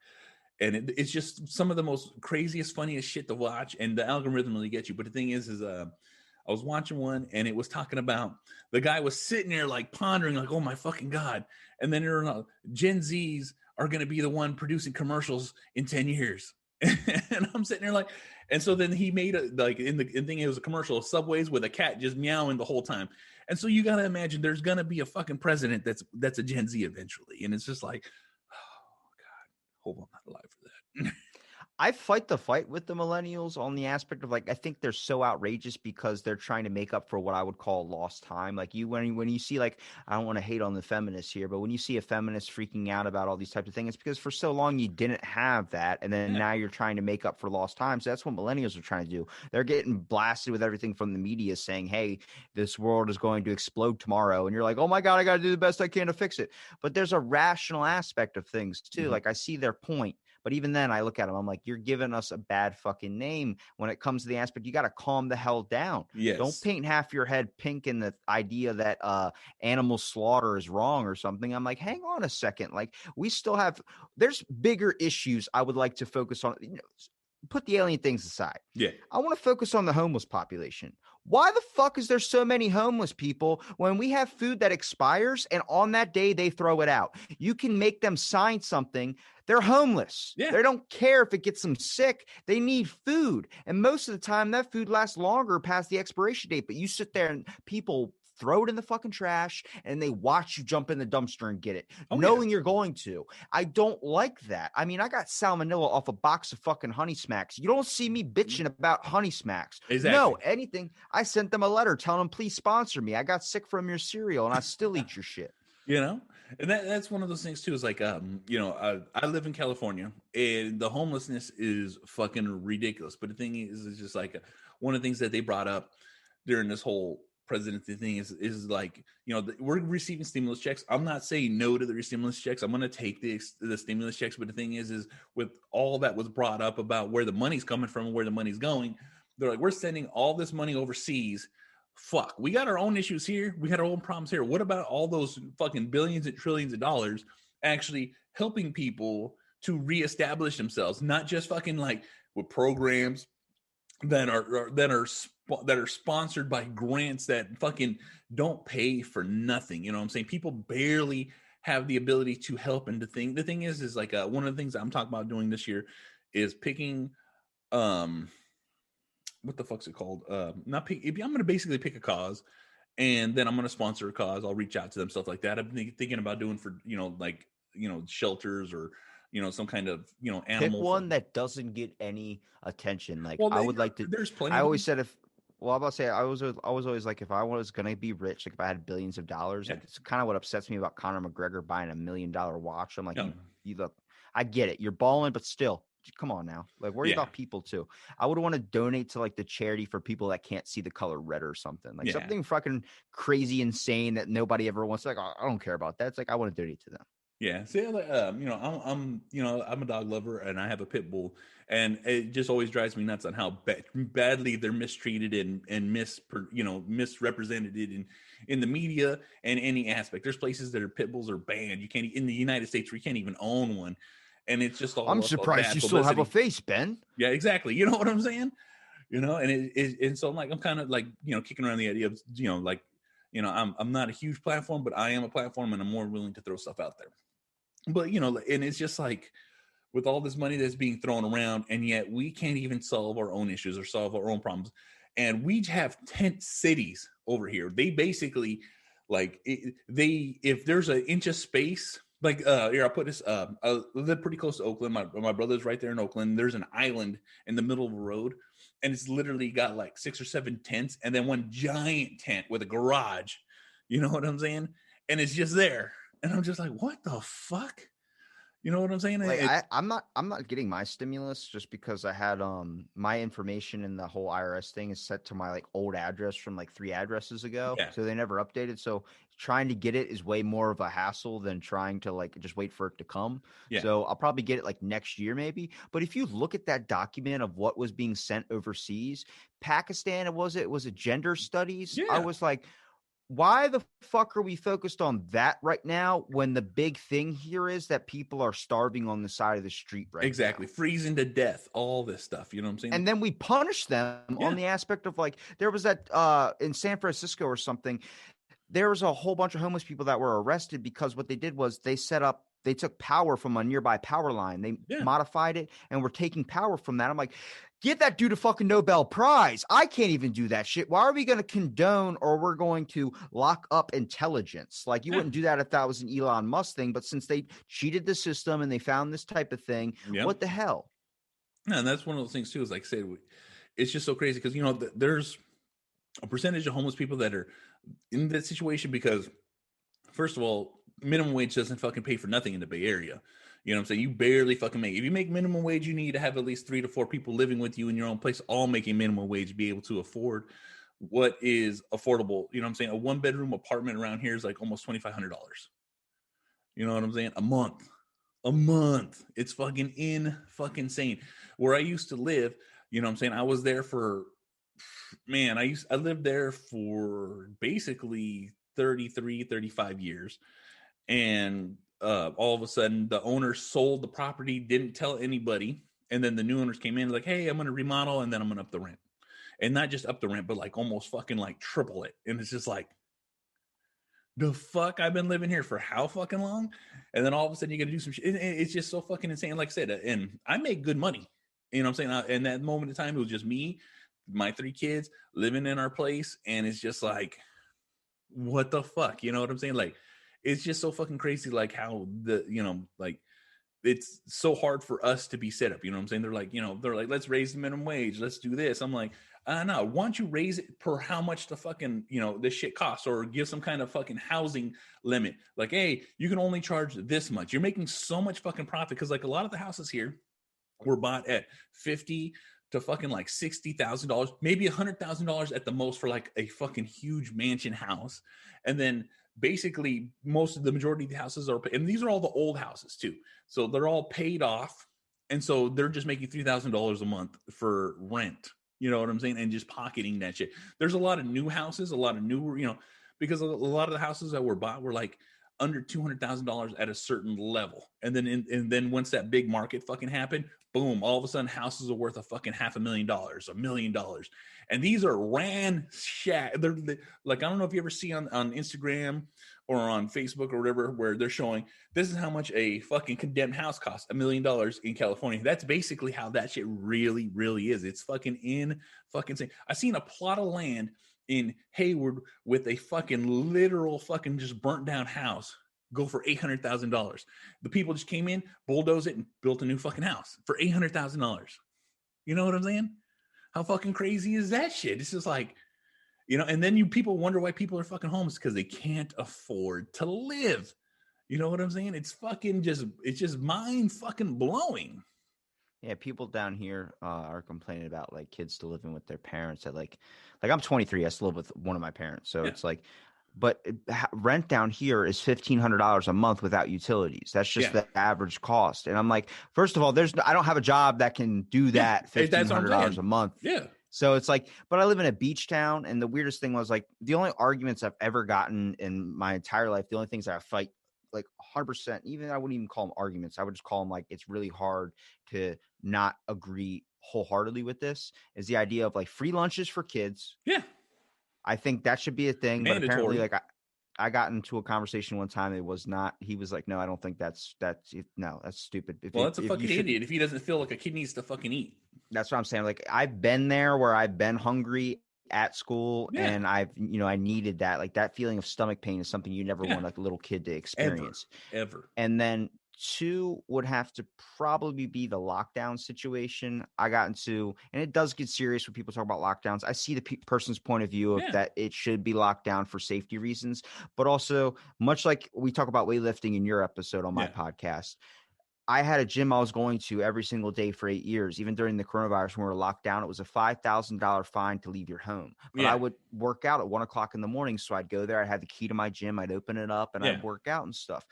And it's just some of the most craziest, funniest shit to watch. And the algorithm really gets you. But the thing is I was watching one and it was talking about the guy was sitting there like pondering like, oh my fucking God. And then Gen Zs are going to be the one producing commercials in 10 years. And I'm sitting there like, and so then he made a like in the thing, it was a commercial of Subways with a cat just meowing the whole time. And so you gotta imagine there's gonna be a fucking president that's a Gen Z eventually. And it's just like, oh God, hope I'm not alive for that. I fight the fight with the millennials on the aspect of like I think they're so outrageous because they're trying to make up for what I would call lost time. Like when you see like I don't want to hate on the feminists here, but when you see a feminist freaking out about all these types of things, it's because for so long you didn't have that, and then now you're trying to make up for lost time. So that's what millennials are trying to do. They're getting blasted with everything from the media saying, "Hey, this world is going to explode tomorrow," and you're like, "Oh my God, I got to do the best I can to fix it." But there's a rational aspect of things too. Like I see their point. But even then, I look at them, I'm like, you're giving us a bad fucking name when it comes to the aspect. You got to calm the hell down. Yes. Don't paint half your head pink in the idea that animal slaughter is wrong or something. I'm like, hang on a second. Like, we still have, there's bigger issues I would like to focus on. Put the alien things aside. Yeah. I want to focus on the homeless population. Why the fuck is there so many homeless people when we have food that expires and on that day they throw it out? You can make them sign something. They're homeless. Yeah. They don't care if it gets them sick. They need food. And most of the time that food lasts longer past the expiration date. But you sit there and people throw it in the fucking trash and they watch you jump in the dumpster and get it, knowing you're going to. I don't like that. I mean, I got salmonella off a box of fucking Honey Smacks. You don't see me bitching about Honey Smacks. Exactly. No, anything. I sent them a letter telling them, please sponsor me. I got sick from your cereal and I still eat your shit. You know, and that's one of those things too, is like, you know, I live in California and the homelessness is fucking ridiculous. But the thing is, it's just like one of the things that they brought up during this whole presidency thing is like, you know, we're receiving stimulus checks. I'm not saying no to the stimulus checks. I'm going to take the stimulus checks. But the thing is with all that was brought up about where the money's coming from and where the money's going, they're like, we're sending all this money overseas. Fuck, we got our own issues here. We got our own problems here. What about all those fucking billions and trillions of dollars actually helping people to reestablish themselves, not just fucking like with programs that are sponsored by grants that fucking don't pay for nothing. You know what I'm saying? People barely have the ability to help. And the thing is like one of the things I'm talking about doing this year is picking what the fuck's it called? I'm going to basically pick a cause, and then I'm going to sponsor a cause. I'll reach out to them, stuff like that. I'm thinking about doing for, you know, like, you know, shelters or, you know, some kind of, you know, animal. Pick one that doesn't get any attention. Like, well, I would like to. There's plenty. I always said I'm about to say, I was always like, if I was going to be rich, like if I had billions of dollars, like it's kind of what upsets me about Conor McGregor buying $1 million watch. I'm like, you look, I get it. You're balling, but still. Come on now. Like, worry about people too. I would want to donate to like the charity for people that can't see the color red or something. Like something fucking crazy, insane that nobody ever wants. Like, I don't care about that. It's like, I want to donate to them. Yeah. See, you know, I'm a dog lover and I have a pit bull, and it just always drives me nuts on how badly they're mistreated and misrepresented in the media and any aspect. There's places that are pit bulls are banned. You can't, in the United States where you can't even own one. And it's just all. I'm surprised you still have a face, Ben. Yeah, exactly. You know what I'm saying? You know, and so I'm like, I'm kind of like, you know, kicking around the idea of, you know, like, you know, I'm not a huge platform, but I am a platform, and I'm more willing to throw stuff out there. But you know, and it's just like with all this money that's being thrown around, and yet we can't even solve our own issues or solve our own problems. And we have tent cities over here. They basically like if there's an inch of space. Like, here, I'll put this, I live pretty close to Oakland. My brother's right there in Oakland. There's an island in the middle of a road, and it's literally got like 6 or 7 tents and then one giant tent with a garage. You know what I'm saying? And it's just there. And I'm just like, what the fuck? You know what I'm saying? Like, I'm not getting my stimulus just because I had my information in the whole IRS thing is set to my like old address from like 3 addresses ago. Yeah. So they never updated. So trying to get it is way more of a hassle than trying to like just wait for it to come. Yeah. So I'll probably get it like next year maybe. But if you look at that document of what was being sent overseas, Pakistan, was it gender studies? Yeah. I was like, why the fuck are we focused on that right now when the big thing here is that people are starving on the side of the street right exactly. now? Freezing to death, all this stuff. You know what I'm saying? And then we punish them on the aspect of like, there was that in San Francisco or something, there was a whole bunch of homeless people that were arrested because what they did was they set up they took power from a nearby power line. They Yeah. modified it and we're taking power from that. I'm like, give that dude a fucking Nobel Prize. I can't even do that shit. Why are we going to condone or we're going to lock up intelligence? Like, you wouldn't do that if that was an Elon Musk thing. But since they cheated the system and they found this type of thing, what the hell? Yeah, and that's one of those things too. Is like I said, it's just so crazy because there's a percentage of homeless people that are in that situation because, first of all, minimum wage doesn't fucking pay for nothing in the Bay Area. You know what I'm saying? You barely fucking make. If you make minimum wage, you need to have at least 3 to 4 people living with you in your own place, all making minimum wage to be able to afford what is affordable. You know what I'm saying? A 1-bedroom apartment around here is like almost $2,500. You know what I'm saying? A month. It's fucking insane. Where I used to live, you know what I'm saying? I was there for, man, I lived there for basically 33, 35 years. And all of a sudden the owner sold the property, didn't tell anybody. And then the new owners came in like, hey, I'm going to remodel and then I'm going to up the rent. And not just up the rent, but like almost fucking like triple it. And it's just like, the fuck, I've been living here for how fucking long? And then all of a sudden you got to do some shit. It's just so fucking insane. Like I said, and I make good money. You know what I'm saying? In that moment in time, it was just me, my 3 kids living in our place. And it's just like, what the fuck? You know what I'm saying? Like, it's just so fucking crazy. Like how like it's so hard for us to be set up. You know what I'm saying? They're like, let's raise the minimum wage. Let's do this. I'm like, no, why don't you raise it per how much the fucking, this shit costs, or give some kind of fucking housing limit. Like, hey, you can only charge this much. You're making so much fucking profit. Cause like a lot of the houses here were bought at 50 to fucking like $60,000, maybe $100,000 at the most for like a fucking huge mansion house. And then basically most of the majority of the houses are, and these are all the old houses too. So they're all paid off. And so they're just making $3,000 a month for rent. You know what I'm saying? And just pocketing that shit. There's a lot of new houses, a lot of newer, because a lot of the houses that were bought were like under $200,000 at a certain level. And then once that big market fucking happened, boom, all of a sudden houses are worth a fucking $500,000, $1 million. And these are they're like, I don't know if you ever see on Instagram or on Facebook or whatever, where they're showing this is how much a fucking condemned house costs, $1 million in California. That's basically how that shit really, really is. It's fucking insane. I seen a plot of land in Hayward with a fucking literal fucking just burnt down house go for $800,000. The people just came in, bulldozed it, and built a new fucking house for $800,000. You know what I'm saying? How fucking crazy is that shit? It's just like, and then people wonder why people are fucking homeless, because they can't afford to live. You know what I'm saying? It's just mind fucking blowing. Yeah, people down here are complaining about like kids still living with their parents at like I'm 23. I still live with one of my parents. So it's like, but rent down here is $1,500 a month without utilities. That's just the average cost. And I'm like, first of all, I don't have a job that can do that $1,500 a month. Yeah. So it's like, but I live in a beach town. And the weirdest thing was like the only arguments I've ever gotten in my entire life, the only things that I fight like 100%, even I wouldn't even call them arguments. I would just call them like, it's really hard to not agree wholeheartedly with this, is the idea of like free lunches for kids. Yeah. I think that should be a thing. Mandatory. But apparently like I got into a conversation one time. It was not, he was like, no, I don't think that's stupid. That's a fucking idiot. If he doesn't feel like a kid needs to fucking eat. That's what I'm saying. Like I've been there where I've been hungry at school and I've, I needed that, like that feeling of stomach pain is something you never want like a little kid to experience ever. And then 2 would have to probably be the lockdown situation I got into. And it does get serious when people talk about lockdowns. I see the person's point of view of that it should be locked down for safety reasons, but also much like we talk about weightlifting in your episode on my podcast, I had a gym I was going to every single day for 8 years. Even during the coronavirus when we were locked down, it was a $5,000 fine to leave your home. But I would work out at 1:00 in the morning. So I'd go there. I had the key to my gym. I'd open it up and I'd work out and stuff.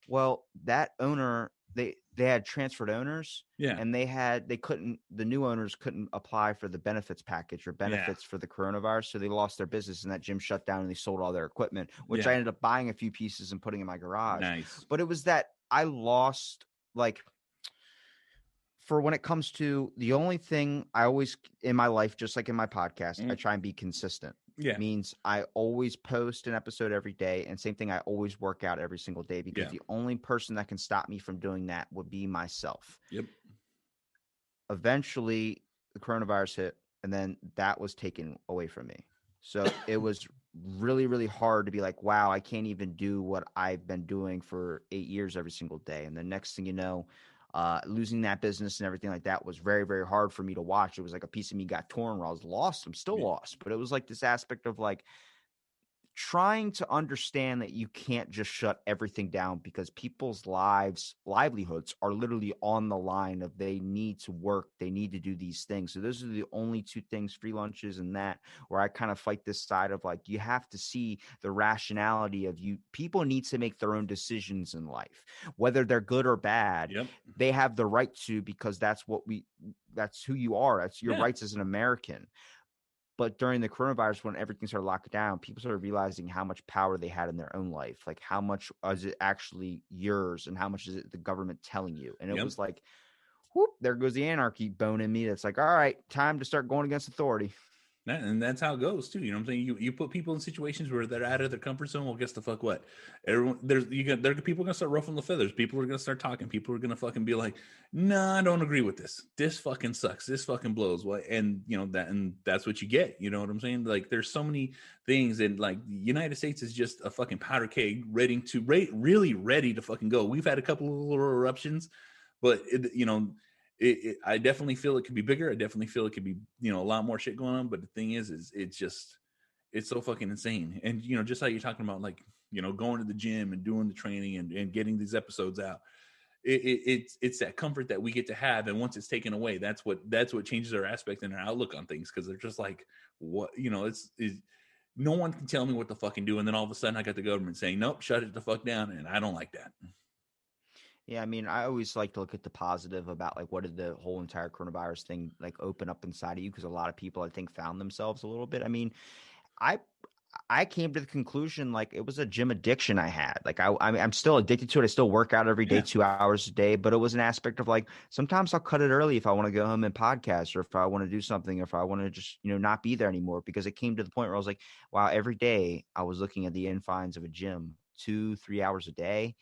Well, that owner, they had transferred owners and the new owners couldn't apply for the benefits package or benefits for the coronavirus. So they lost their business and that gym shut down and they sold all their equipment, which I ended up buying a few pieces and putting in my garage. Nice. But it was that I lost, like, for when it comes to the only thing I always in my life, just like in my podcast, I try and be consistent. Yeah. means I always post an episode every day. And same thing, I always work out every single day, because Yeah. the only person that can stop me from doing that would be myself. Yep. Eventually, the coronavirus hit, and then that was taken away from me. So it was really, really hard to be like, wow, I can't even do what I've been doing for 8 years every single day. And the next thing you know, losing that business and everything like that was very, very hard for me to watch. It was like a piece of me got torn where I was lost. I'm still Yeah. lost, but it was like this aspect of like trying to understand that you can't just shut everything down, because people's livelihoods are literally on the line of they need to work, they need to do these things. So those are the only two things, free lunches and that, where I kind of fight this side of like, you have to see the rationality of you. People need to make their own decisions in life, whether they're good or bad. Yep. They have the right to, because that's who you are. That's your Yeah. rights as an American. But during the coronavirus, when everything started locking down, people started realizing how much power they had in their own life. Like, how much is it actually yours, and how much is it the government telling you? And it Yep. was like, whoop, there goes the anarchy bone in me. That's like, all right, time to start going against authority. And that's how it goes too. You know what I'm saying? You put people in situations where they're out of their comfort zone. Well, guess the fuck what? Everyone people are gonna start ruffling the feathers. People are gonna start talking. People are gonna fucking be like, "Nah, I don't agree with this. This fucking sucks. This fucking blows." What? And that's what you get. You know what I'm saying? Like, there's so many things, and like the United States is just a fucking powder keg, really ready to fucking go. We've had a couple of little eruptions, but I definitely feel it could be bigger. I definitely feel it could be, a lot more shit going on. But the thing is it's so fucking insane. And, just how you're talking about, like, going to the gym and doing the training and getting these episodes out. It's that comfort that we get to have. And once it's taken away, that's what changes our aspect and our outlook on things. Cause they're just like, what, it's no one can tell me what to fucking do. And then all of a sudden I got the government saying, nope, shut it the fuck down. And I don't like that. Yeah, I mean, I always like to look at the positive about like what did the whole entire coronavirus thing like open up inside of you, because a lot of people I think found themselves a little bit. I mean, I I came to the conclusion like it was a gym addiction I had. Like I'm still addicted to it. I still work out every day, Yeah. 2 hours a day, but it was an aspect of like sometimes I'll cut it early if I want to go home and podcast, or if I want to do something, or if I want to just not be there anymore. Because it came to the point where I was like, wow, every day I was looking at the infines of a gym 2-3 hours a day.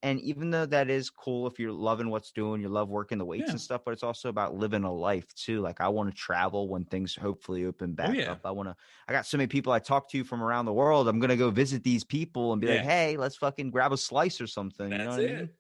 And even though that is cool, if you're loving what's doing, you love working the weights Yeah. and stuff, but it's also about living a life too. Like I want to travel when things hopefully open back yeah. up. I got so many people I talk to from around the world. I'm going to go visit these people and be like, Yeah. hey, let's fucking grab a slice or something. You know That's what I it. mean?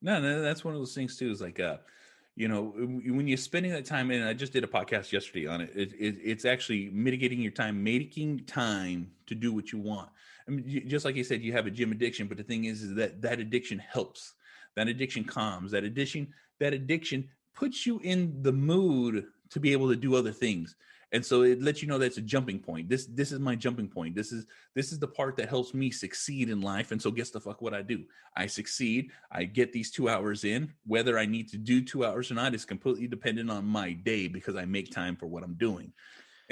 No, that's one of those things too. Is like, when you're spending that time, and I just did a podcast yesterday on it. It's actually mitigating your time, making time to do what you want. I mean, just like you said, you have a gym addiction, but the thing is that addiction helps. That addiction calms. That addiction puts you in the mood to be able to do other things. And so it lets you know that's a jumping point. This is my jumping point. This is the part that helps me succeed in life. And so guess the fuck what I do? I succeed. I get these 2 hours in. Whether I need to do 2 hours or not is completely dependent on my day, because I make time for what I'm doing.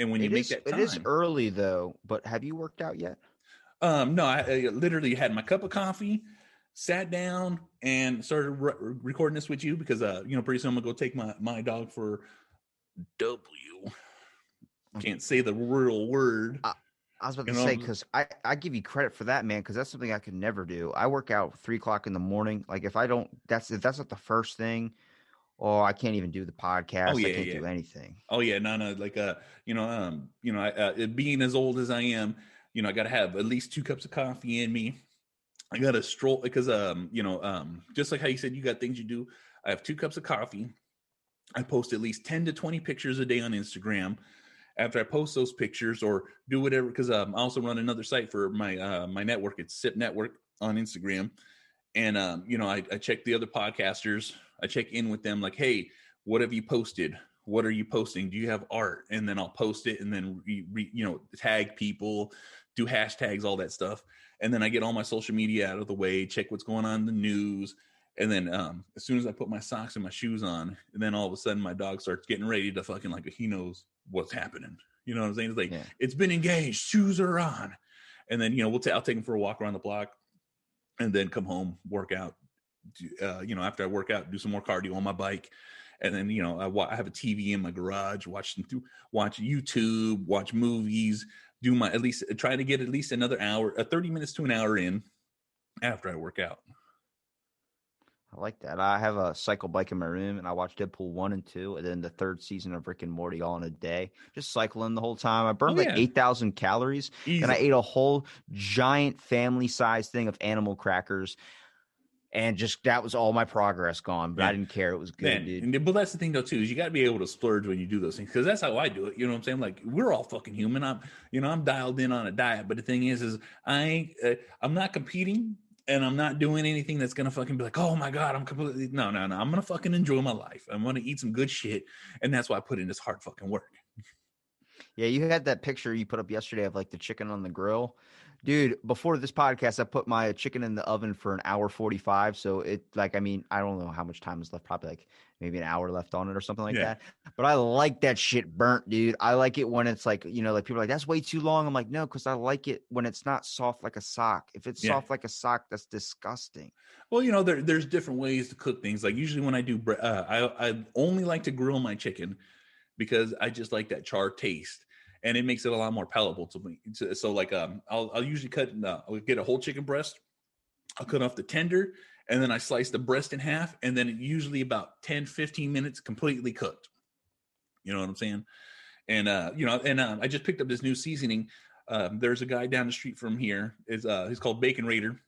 And when you make that time, It is early though, but have you worked out yet? no, I literally had my cup of coffee, sat down, and started recording this with you because pretty soon I'm gonna go take my dog for W. Can't say the real word. I was about to say, because I give you credit for that, man, because that's something I could never do. I work out 3 o'clock in the morning. Like if that's not the first thing, I can't even do the podcast. Oh, yeah, I can't yeah. do anything. Oh yeah, no, like being as old as I am, I got to have at least 2 cups of coffee in me. I got to stroll because just like how you said you got things you do. I have 2 cups of coffee. I post at least 10 to 20 pictures a day on Instagram. After I post those pictures or do whatever, because I also run another site for my network. It's SIP Network on Instagram. And, I check the other podcasters. I check in with them like, hey, what have you posted? What are you posting? Do you have art? And then I'll post it and then, tag people, do hashtags, all that stuff. And then I get all my social media out of the way, check what's going on in the news. And then as soon as I put my socks and my shoes on, and then all of a sudden my dog starts getting ready to fucking like he knows what's happening. You know what I'm saying? It's like, It's been engaged, shoes are on. And then, I'll take him for a walk around the block and then come home, work out. After I work out, do some more cardio on my bike. And then, I have a TV in my garage, watch YouTube, watch movies, try to get at least another hour, 30 minutes to an hour in after I work out. I like that. I have a cycle bike in my room, and I watch Deadpool 1 and 2, and then the third season of Rick and Morty all in a day. Just cycling the whole time. I burned like 8,000 calories. Easily. Then I ate a whole giant family-sized thing of animal crackers, and just that was all my progress gone. But I didn't care. It was good, dude. But that's the thing, though, too, is you got to be able to splurge when you do those things, because that's how I do it. You know what I'm saying? Like, we're all fucking human. I'm dialed in on a diet, but the thing is I'm not competing. And I'm not doing anything that's going to fucking be like, oh my God, I'm completely, no. I'm going to fucking enjoy my life. I'm going to eat some good shit. And that's why I put in this hard fucking work. Yeah, you had that picture you put up yesterday of like the chicken on the grill. Dude, before this podcast, I put my chicken in the oven for an hour 45. So I don't know how much time is left. Probably like maybe an hour left on it or something like that. But I like that shit burnt, dude. I like it when it's like, like people are like, that's way too long. I'm like, no, because I like it when it's not soft like a sock. If it's soft like a sock, that's disgusting. Well, there's different ways to cook things. Like usually when I do, I only like to grill my chicken because I just like that charred taste. And it makes it a lot more palatable to me. So like, I'll usually I'll get a whole chicken breast. I'll cut off the tender, and then I slice the breast in half, and then usually about 10, 15 minutes completely cooked. You know what I'm saying? And, I just picked up this new seasoning. There's a guy down the street from here. He's called Bacon Raider,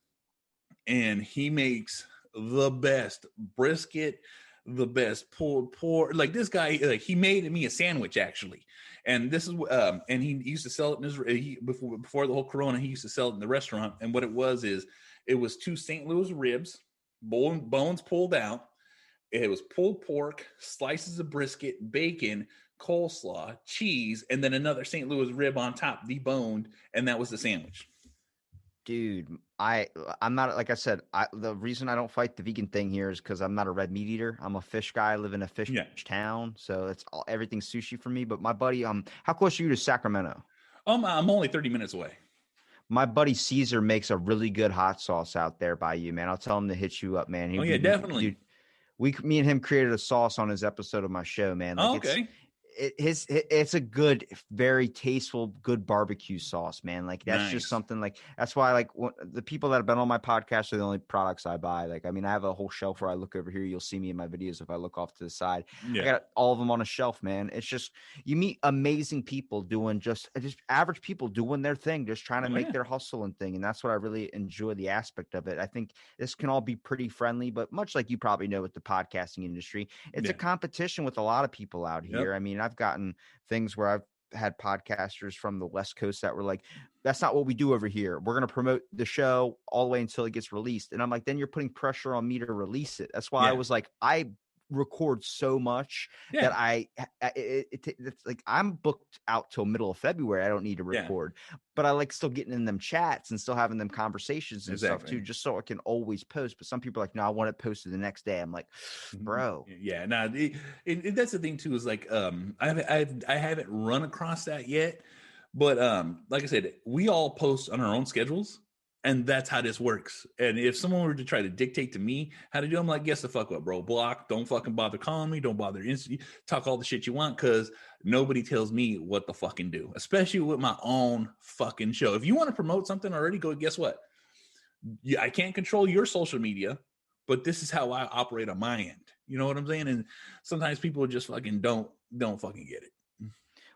and he makes the best brisket, the best pulled pork. Like this guy, he made me a sandwich actually. And this is, and he used to sell it in his, before the whole Corona, he used to sell it in the restaurant. And what it was 2 St. Louis ribs, bones pulled out. It was pulled pork, slices of brisket, bacon, coleslaw, cheese, and then another St. Louis rib on top, deboned. And that was the sandwich. Dude, I'm not, like I said, the reason I don't fight the vegan thing here is because I'm not a red meat eater. I'm a fish guy. I live in a fish town, so everything's sushi for me. But my buddy, how close are you to Sacramento? I'm only 30 minutes away. My buddy Caesar makes a really good hot sauce out there by you, man. I'll tell him to hit you up, man. Definitely. Me and him created a sauce on his episode of my show, man. Like okay. It's a good, very tasteful, good barbecue sauce, man. Like that's just something like, that's why like the people that have been on my podcast are the only products I buy. Like, I mean, I have a whole shelf where I look over here. You'll see me in my videos if I look off to the side. I got all of them on a shelf, man. It's just, you meet amazing people doing just average people doing their thing, just trying to make their hustle and thing. And that's what I really enjoy the aspect of it. I think this can all be pretty friendly, but much like you probably know with the podcasting industry, it's a competition with a lot of people out here. I mean, I've gotten things where I've had podcasters from the West Coast that were like, that's not what we do over here. We're going to promote the show all the way until it gets released. And I'm like, then you're putting pressure on me to release it. That's why I was like, I record so much that it's like I'm booked out till middle of February. I don't need to record, but I like still getting in them chats and still having them conversations and stuff too, just so I can always post. But some people are like, no, I want it posted the next day. I'm like, bro. That's the thing too, is like, I haven't run across that yet, but like I said, we all post on our own schedules. And that's how this works. And if someone were to try to dictate to me how to do, I'm like, guess the fuck what, bro. Block. Don't fucking bother calling me. Don't bother talk all the shit you want, because nobody tells me what to fucking do, especially with my own fucking show. If you want to promote something already, go, guess what? I can't control your social media, but this is how I operate on my end. You know what I'm saying? And sometimes people just fucking don't fucking get it.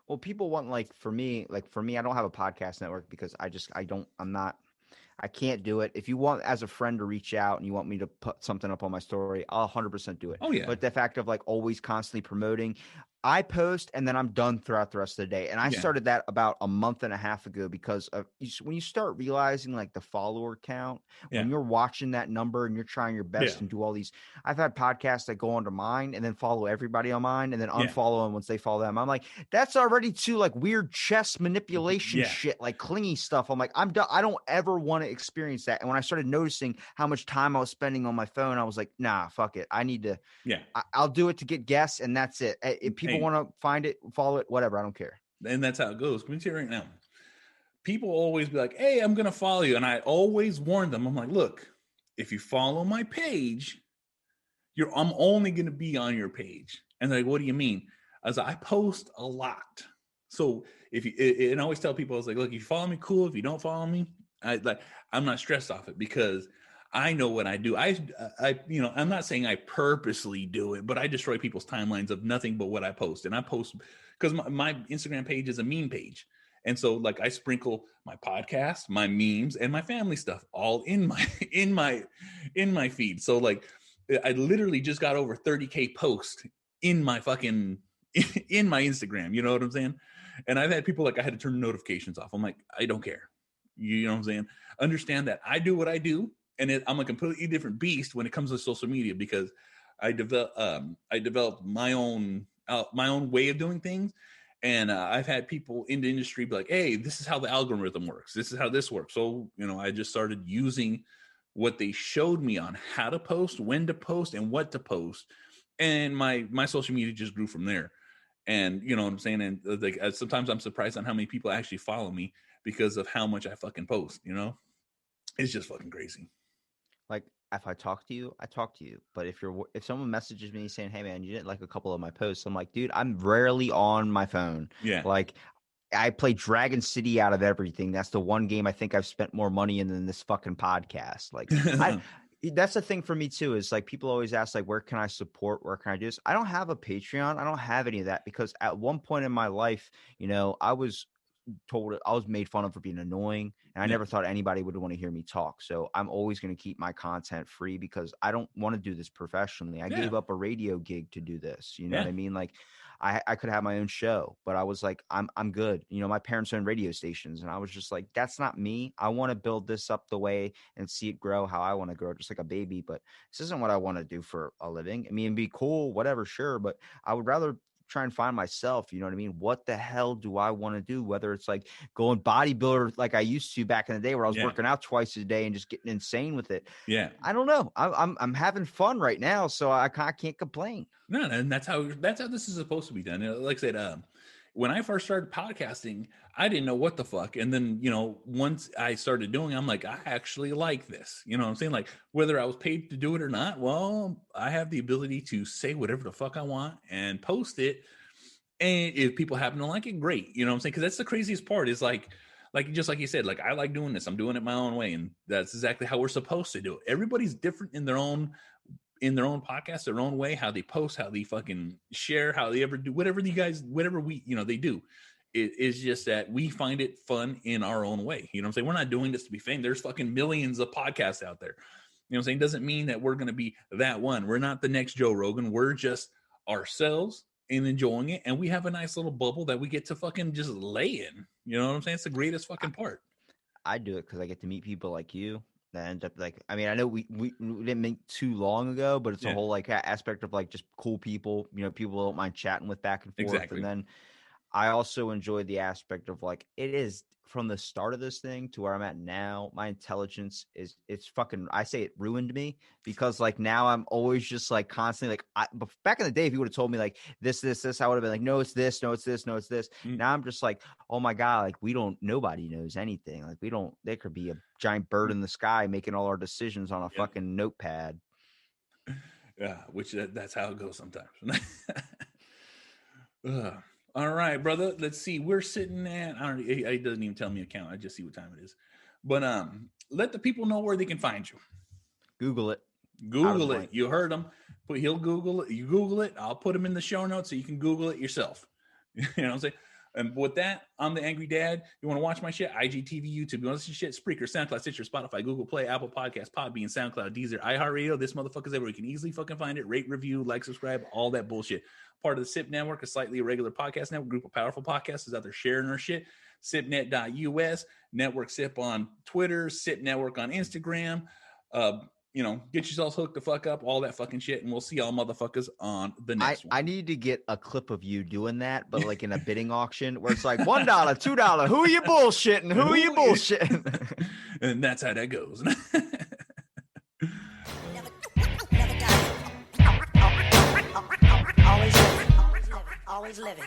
Well, people want, like for me, I don't have a podcast network because I can't do it. If you want as a friend to reach out and you want me to put something up on my story, I'll 100% do it. Oh yeah. But the fact of like always constantly promoting, I post and then I'm done throughout the rest of the day. And I started that about a month and a half ago because of when you start realizing like the follower count, when you're watching that number and you're trying your best and do all these, I've had podcasts that go onto mine and then follow everybody on mine and then unfollow them once they follow them. I'm like, that's already too like weird chess manipulation shit, like clingy stuff. I'm like, I'm done. I don't ever want to experience that. And when I started noticing how much time I was spending on my phone, I was like, nah, fuck it. I need to, I'll do it to get guests and that's it. If people want to find it, follow it, whatever, I don't care. And that's how it goes. Let me tell you right now, people always be like, hey, I'm gonna follow you, and I always warn them. I'm like, look, if you follow my page, I'm only gonna be on your page. And they're like, what do you mean? As I post a lot, So if you, and I always tell people, I was like, look, if you follow me, cool. If you don't follow me, I'm not stressed off it because I know what I do. I'm not saying I purposely do it, but I destroy people's timelines of nothing but what I post. And I post because my Instagram page is a meme page. And so like I sprinkle my podcast, my memes, and my family stuff all in my feed. So like I literally just got over 30K posts in my fucking in my Instagram. You know what I'm saying? And I've had people like I had to turn notifications off. I'm like, I don't care. You know what I'm saying? Understand that I do what I do, and I'm a completely different beast when it comes to social media because I developed my own way of doing things. And I've had people in the industry be like, hey, this is how the algorithm works. This is how this works. So, I just started using what they showed me on how to post, when to post, and what to post. And my social media just grew from there. And you know what I'm saying? And like sometimes I'm surprised on how many people actually follow me because of how much I fucking post, It's just fucking crazy. Like if I talk to you, I talk to you. But if someone messages me saying, "Hey man, you didn't like a couple of my posts," I'm like, dude, I'm rarely on my phone. Yeah. Like I play Dragon City out of everything. That's the one game I think I've spent more money in than this fucking podcast. Like that's the thing for me too, is like people always ask like, where can I support? Where can I do this? I don't have a Patreon. I don't have any of that because at one point in my life, I was told I was made fun of for being annoying, and I never thought anybody would want to hear me talk. So I'm always going to keep my content free because I don't want to do this professionally. I gave up a radio gig to do this. You know what I mean? Like I could have my own show, but I was like, I'm good. My parents own radio stations, and I was just like, that's not me. I want to build this up the way and see it grow how I want to grow, just like a baby. But this isn't what I want to do for a living. I mean, it'd be cool, whatever, sure, but I would rather try and find myself. You know what I mean? What the hell do I want to do? Whether it's like going bodybuilder like I used to back in the day where I was working out twice a day and just getting insane with it. Yeah. I don't know. I'm having fun right now, so I can't complain. No, and that's how this is supposed to be done. Like I said, when I first started podcasting, I didn't know what the fuck. And then, once I started doing it, I'm like, I actually like this. You know what I'm saying? Like whether I was paid to do it or not, well, I have the ability to say whatever the fuck I want and post it. And if people happen to like it, great. You know what I'm saying? Because that's the craziest part is like just like you said, like I like doing this. I'm doing it my own way. And that's exactly how we're supposed to do it. Everybody's different in their own podcast, their own way, how they post, how they fucking share, how they ever do whatever they do. It is just that we find it fun in our own way. You know what I'm saying? We're not doing this to be famous. There's fucking millions of podcasts out there. You know what I'm saying? Doesn't mean that we're going to be that one. We're not the next Joe Rogan. We're just ourselves and enjoying it. And we have a nice little bubble that we get to fucking just lay in. You know what I'm saying? It's the greatest fucking part. I do it because I get to meet people like you. That end up like, I mean, I know we didn't meet too long ago, but it's a whole like aspect of like just cool people, people don't mind chatting with back and forth. Exactly. And then I also enjoy the aspect of like, it is from the start of this thing to where I'm at now, my intelligence it's fucking, I say it ruined me because like now I'm always just like constantly like back in the day, if you would have told me like this, I would have been like, no, it's this, no, it's this, no, it's this. Now I'm just like, oh my God, like nobody knows anything. Like there could be a giant bird in the sky making all our decisions on a fucking notepad. Yeah. Which that's how it goes sometimes. All right, brother. Let's see. We're sitting at, it doesn't even tell me a count. I just see what time it is. But let the people know where they can find you. Google it. Google it. You heard him. But he'll Google it. You Google it. I'll put them in the show notes so you can Google it yourself. You know what I'm saying? And with that, I'm the Angry Dad. You want to watch my shit? IGTV, YouTube. You want to see shit? Spreaker, SoundCloud, Stitcher, Spotify, Google Play, Apple Podcasts, Podbean, SoundCloud, Deezer, iHeartRadio. This motherfucker's everywhere. You can easily fucking find it. Rate, review, like, subscribe, all that bullshit. Part of the SIP Network, a slightly irregular podcast network. Group of powerful podcasts out there sharing our shit. SIPnet.us, Network SIP on Twitter, SIP Network on Instagram. Get yourselves hooked the fuck up, all that fucking shit, and we'll see y'all motherfuckers on the next one. I need to get a clip of you doing that, but like in a bidding auction where it's like $1, $2. Who are you bullshitting? Who are you bullshitting? And that's how that goes. Always living.